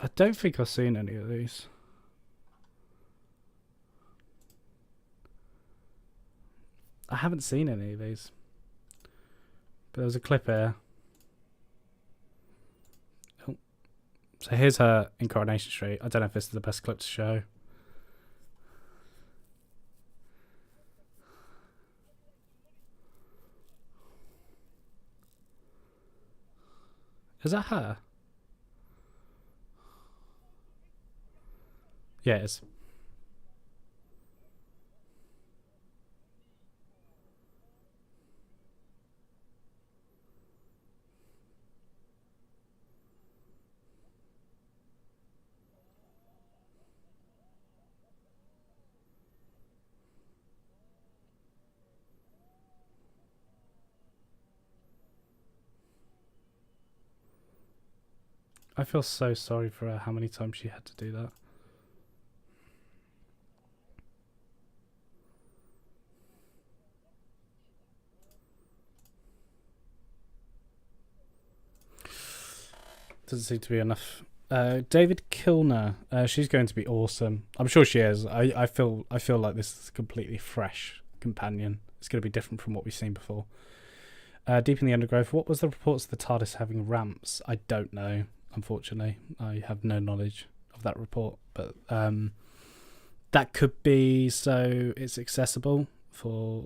I don't think I've seen any of these. I haven't seen any of these. But there's a clip here. Oh. So here's her in Coronation Street. I don't know if this is the best clip to show. Is that her? Yeah, it is. I feel so sorry for her, how many times she had to do that. Doesn't seem to be enough. David Kilner, she's going to be awesome. I'm sure she is. I feel like this is a completely fresh companion. It's going to be different from what we've seen before. Deep in the Undergrowth, what was the reports of the TARDIS having ramps? I don't know. Unfortunately, I have no knowledge of that report, but that could be so it's accessible for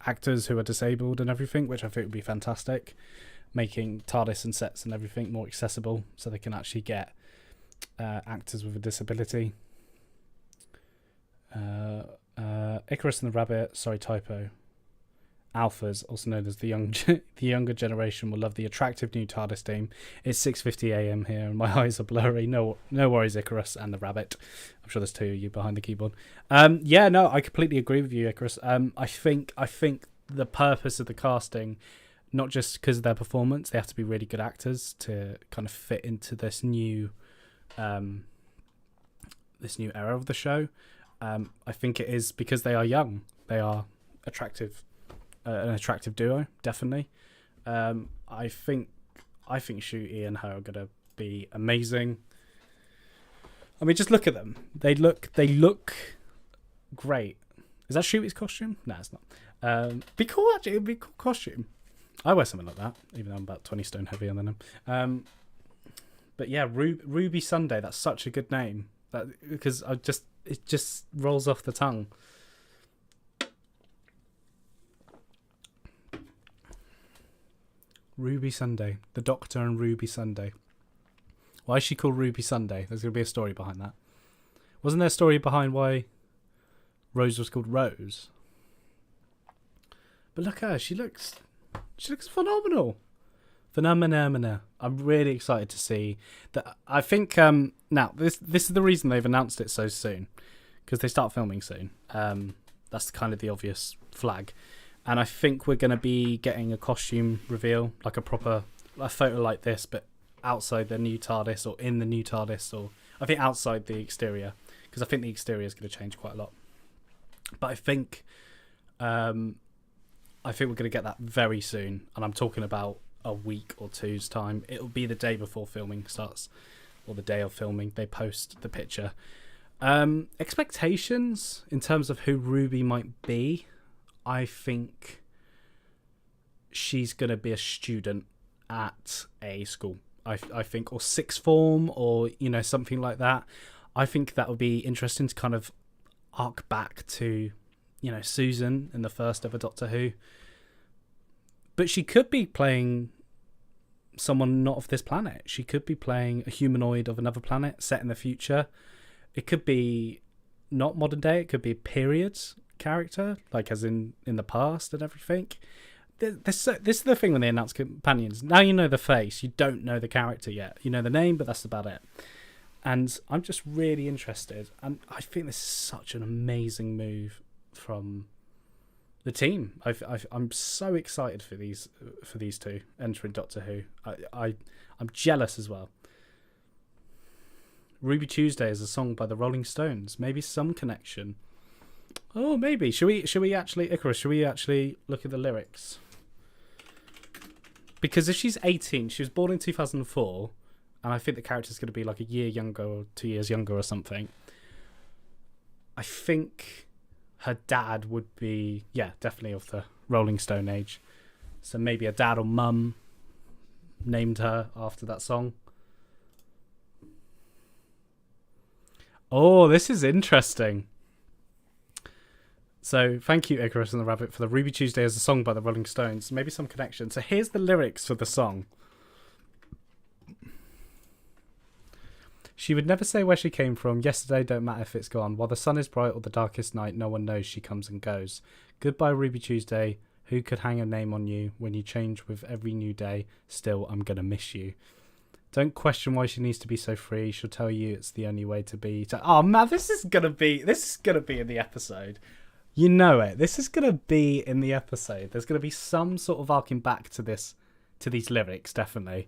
actors who are disabled and everything, which I think would be fantastic, making TARDIS and sets and everything more accessible so they can actually get actors with a disability. Icarus and the Rabbit, sorry, typo. Alphas, also known as the the younger generation, will love the attractive new TARDIS theme. It's 6:50 a.m. here, and my eyes are blurry. No worries, Icarus and the rabbit. I'm sure there's two of you behind the keyboard. Yeah, no, I completely agree with you, Icarus. I think the purpose of the casting, not just because of their performance, they have to be really good actors to kind of fit into this new era of the show. I think it is because they are young. They are attractive. An attractive duo, definitely. I think Shooty and her are gonna be amazing. I mean, just look at them. They look great. Is that Shooty's costume? No, it's not. Be cool actually. It'd be a cool costume. I wear something like that, even though I'm about 20 stone heavier than him. But yeah, Ruby Sunday. That's such a good name. Because it just rolls off the tongue. Ruby Sunday. The Doctor and Ruby Sunday. Why is she called Ruby Sunday? There's going to be a story behind that. Wasn't there a story behind why Rose was called Rose? But look at her. She looks phenomenal. Phenomena. I'm really excited to see that. I think now this is the reason they've announced it so soon, because they start filming soon. That's kind of the obvious flag. And I think we're going to be getting a costume reveal, like a photo like this, but outside the new TARDIS or in the new TARDIS, or I think outside the exterior, because I think the exterior is going to change quite a lot. But I think we're going to get that very soon, and I'm talking about a week or two's time. It'll be the day before filming starts, or the day of filming. They post the picture. Expectations in terms of who Ruby might be. I think she's going to be a student at a school. I think, or sixth form, or, something like that. I think that would be interesting to kind of arc back to, Susan in the first ever Doctor Who. But she could be playing someone not of this planet. She could be playing a humanoid of another planet set in the future. It could be not modern day. It could be a period character, like as in the past and everything. This is the thing when they announce companions. Now you know the face, you don't know the character yet. You know the name, but that's about it. And I'm just really interested, and I think this is such an amazing move from the team. I'm so excited for these two entering Doctor Who. I'm jealous as well. Ruby Tuesday is a song by the Rolling Stones. Maybe some connection. Oh, maybe. Should we actually, Icarus, should we actually look at the lyrics? Because if she's 18, she was born in 2004, and I think the character's going to be like a year younger or 2 years younger or something. I think her dad would be, definitely of the Rolling Stone age. So maybe a dad or mum named her after that song. Oh, this is interesting. So thank you, Icarus and the Rabbit, for the Ruby Tuesday as a song by the Rolling Stones. Maybe some connection. So here's the lyrics for the song. She would never say where she came from. Yesterday don't matter if it's gone. While the sun is bright or the darkest night, no one knows she comes and goes. Goodbye, Ruby Tuesday. Who could hang a name on you? When you change with every new day, still I'm gonna miss you. Don't question why she needs to be so free. She'll tell you it's the only way to be. Oh man, this is gonna be in the episode. You know it. This is going to be in the episode. There's going to be some sort of arcing back to these lyrics, definitely.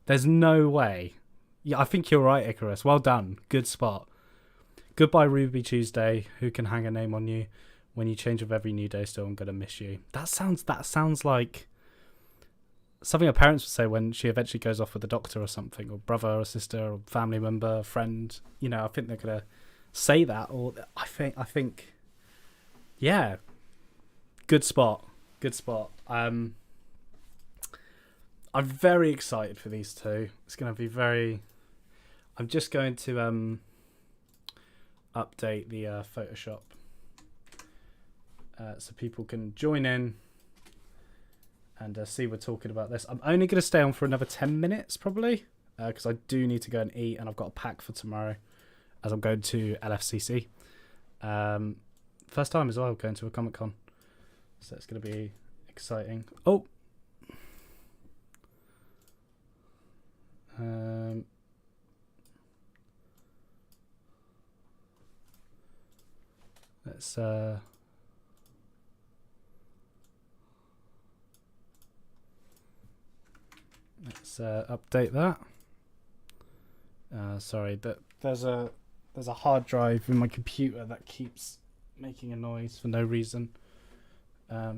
There's no way. Yeah, I think you're right, Icarus. Well done. Good spot. Goodbye, Ruby Tuesday. Who can hang a name on you? When you change with every new day, still I'm going to miss you. That sounds like something her parents would say when she eventually goes off with the doctor or something, or brother or sister or family member, friend. I think they're going to say that, or I think... Yeah, good spot. I'm very excited for these two. It's going to be very... I'm just going to update the Photoshop so people can join in and see we're talking about this. I'm only going to stay on for another 10 minutes probably, because I do need to go and eat, and I've got a pack for tomorrow as I'm going to LFCC. First time as well going to a Comic-Con, so it's going to be exciting. Oh. Let's update that. Sorry, there's a hard drive in my computer that keeps making a noise for no reason. I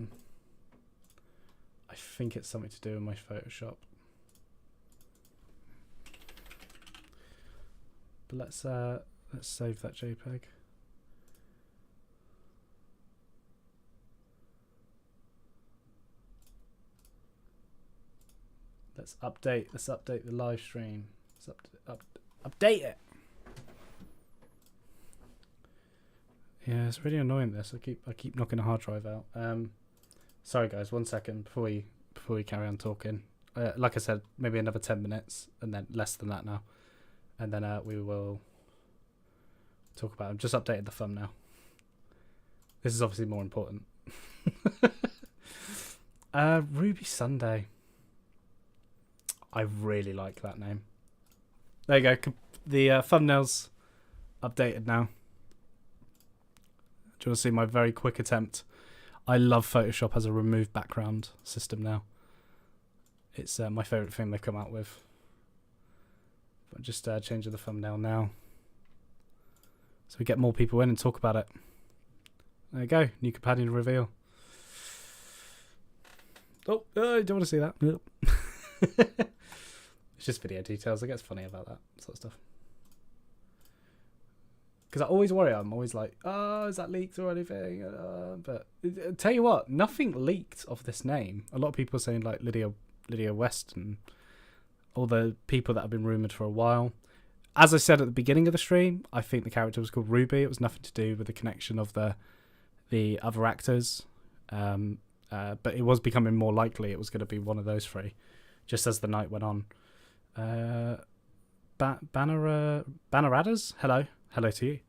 think it's something to do with my Photoshop. But let's save that JPEG. Let's update the live stream. Let's update it. Yeah, it's really annoying this. I keep knocking a hard drive out. Sorry guys, 1 second before we carry on talking. Like I said, maybe another 10 minutes and then less than that now. And then we will talk about it. I've just updated the thumbnail. This is obviously more important. Ruby Sunday. I really like that name. There you go. The thumbnail's updated now. Do you want to see my very quick attempt? I love Photoshop as a remove background system now. It's my favourite thing they've come out with. But just changing the thumbnail now. So we get more people in and talk about it. There you go. New companion reveal. Oh, I don't want to see that. It's just video details. I guess funny about that sort of stuff. Because I always worry. I'm always like, oh, is that leaked or anything? But tell you what, nothing leaked of this name. A lot of people are saying like Lydia West and all the people that have been rumoured for a while. As I said at the beginning of the stream, I think the character was called Ruby. It was nothing to do with the connection of the other actors. But it was becoming more likely it was going to be one of those three, just as the night went on. Banneradders? Hello to you.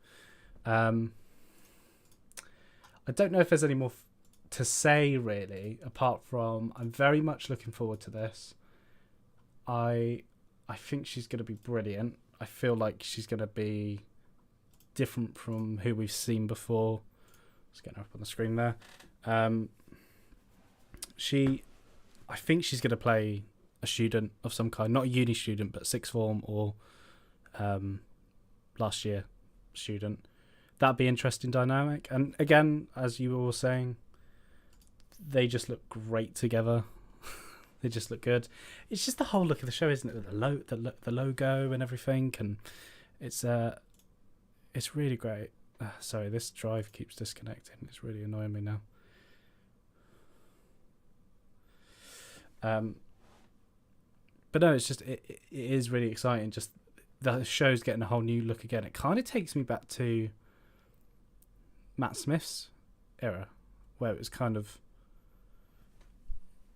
I don't know if there's any more to say really, apart from I'm very much looking forward to this. I think she's going to be brilliant. I feel like she's going to be different from who we've seen before. Let's get her up on the screen there. I think she's going to play a student of some kind, not a uni student, but sixth form or last year student. That'd be interesting dynamic. And again, as you were all saying, they just look great together. They just look good. It's just the whole look of the show, isn't it? The logo and everything, and it's really great. Sorry, this drive keeps disconnecting. It's really annoying me now. But no, it's just it is really exciting. Just the show's getting a whole new look again. It kind of takes me back to Matt Smith's era, where it was kind of,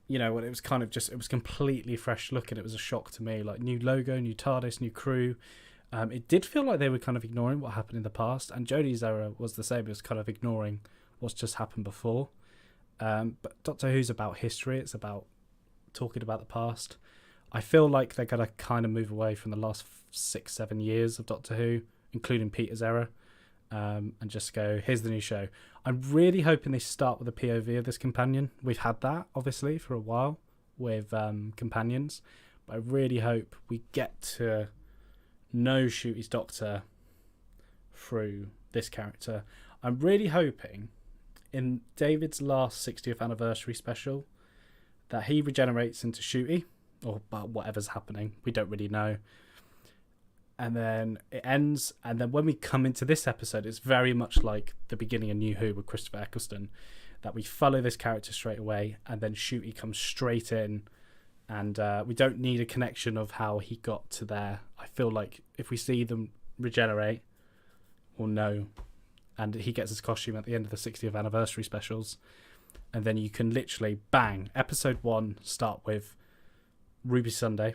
you know, when it was kind of just, it was completely fresh look, and it was a shock to me. Like new logo, new TARDIS, new crew. It did feel like they were kind of ignoring what happened in the past, and Jodie's era was the same. It was kind of ignoring what's just happened before. But Doctor Who's about history. It's about talking about the past. I feel like they're going to kind of move away from the last 6-7 years of Doctor Who, including Peter's era, and just go, here's the new show. I'm really hoping they start with the POV of this companion. We've had that, obviously, for a while with companions, but I really hope we get to know Ncuti's Doctor through this character. I'm really hoping in David's last 60th anniversary special that he regenerates into Ncuti, or whatever's happening. We don't really know. And then it ends, and then when we come into this episode, it's very much like the beginning of New Who with Christopher Eccleston, that we follow this character straight away, and then Ncuti comes straight in, and we don't need a connection of how he got to there. I feel like if we see them regenerate, we'll know. And he gets his costume at the end of the 60th anniversary specials, and then you can literally, bang, episode 1 start with Ruby Sunday.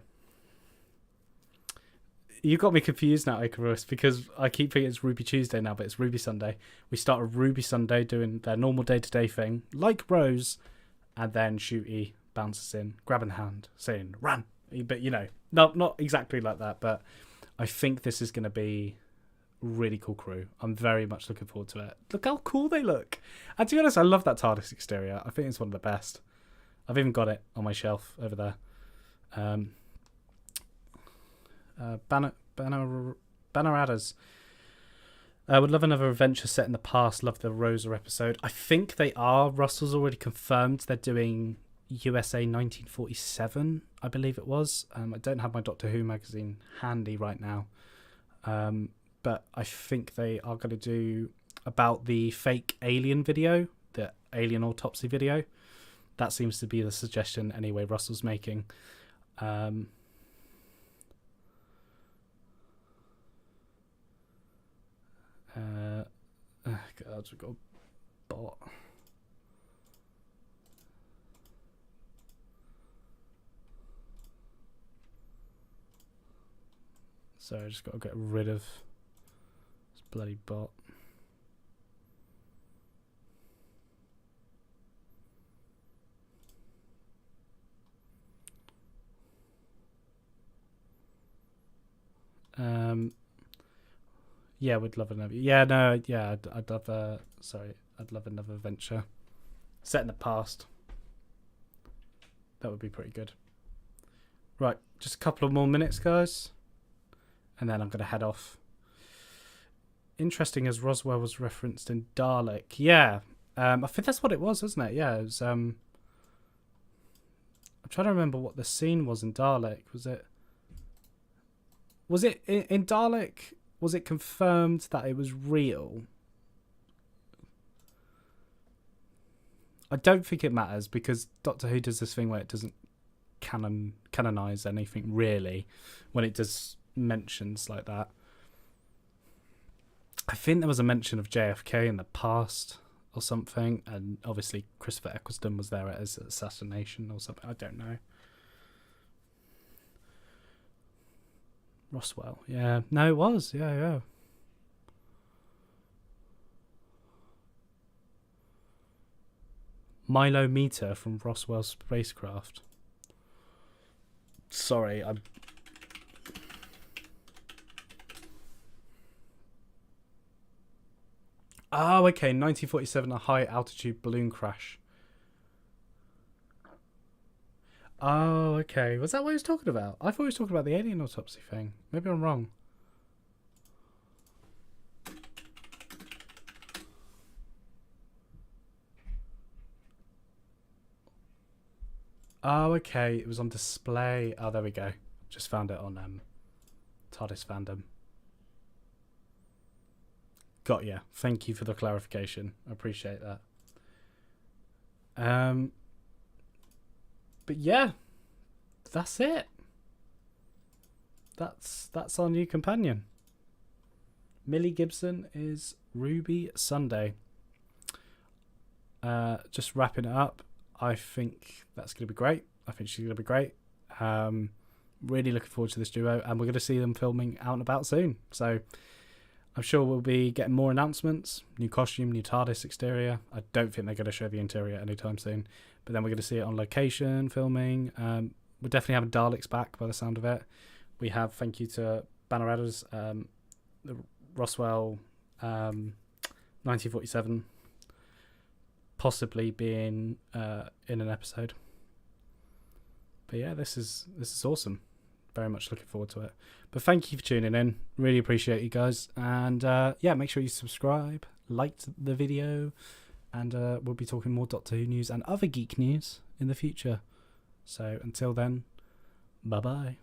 You got me confused now, Icarus, because I keep thinking it's Ruby Tuesday now, but it's Ruby Sunday. We start with Ruby Sunday doing their normal day-to-day thing, like Rose, and then Shooty bounces in, grabbing the hand, saying "run." But you know, not exactly like that. But I think this is going to be really cool crew. I'm very much looking forward to it. Look how cool they look. And to be honest, I love that TARDIS exterior. I think it's one of the best. I've even got it on my shelf over there. Banneradders. Would love another adventure set in the past. Love the Rosa episode. I think they are. Russell's already confirmed they're doing USA 1947, I believe it was. I don't have my Doctor Who magazine handy right now. But I think they are going to do about the fake alien video, the alien autopsy video. That seems to be the suggestion anyway Russell's making. God, we've got a bot. So I just got to get rid of this bloody bot. Yeah, we'd love another. Yeah, no, yeah, I'd love I'd love another adventure set in the past. That would be pretty good. Right, just a couple of more minutes, guys, and then I'm gonna head off. Interesting, as Roswell was referenced in Dalek. Yeah, I think that's what it was, wasn't it? Yeah, it was. I'm trying to remember what the scene was in Dalek. Was it in Dalek? Was it confirmed that it was real? I don't think it matters, because Doctor Who does this thing where it doesn't canonize anything really when it does mentions like that. I think there was a mention of JFK in the past or something, and obviously Christopher Eccleston was there at his assassination or something. I don't know. Roswell, yeah. No, it was. Yeah. Milometer from Roswell's spacecraft. Sorry, I'm... Oh, okay, 1947, a high-altitude balloon crash. Oh, okay. Was that what he was talking about? I thought he was talking about the alien autopsy thing. Maybe I'm wrong. Oh, okay. It was on display. Oh, there we go. Just found it on TARDIS fandom. Got ya. Thank you for the clarification. I appreciate that. But yeah, that's it. That's our new companion. Millie Gibson is Ruby Sunday. Just wrapping it up. I think that's going to be great. I think she's going to be great. Really looking forward to this duo, and we're going to see them filming out and about soon. So I'm sure we'll be getting more announcements. New costume, new TARDIS exterior. I don't think they're going to show the interior anytime soon. But then we're going to see it on location filming. We're definitely having Daleks back by the sound of it. We have, thank you to Banneradders, the Roswell 1947 possibly being in an episode. But yeah, this is awesome. Very much looking forward to it. But thank you for tuning in. Really appreciate you guys. And yeah, make sure you subscribe, like the video, and we'll be talking more Doctor Who news and other geek news in the future. So until then, bye bye.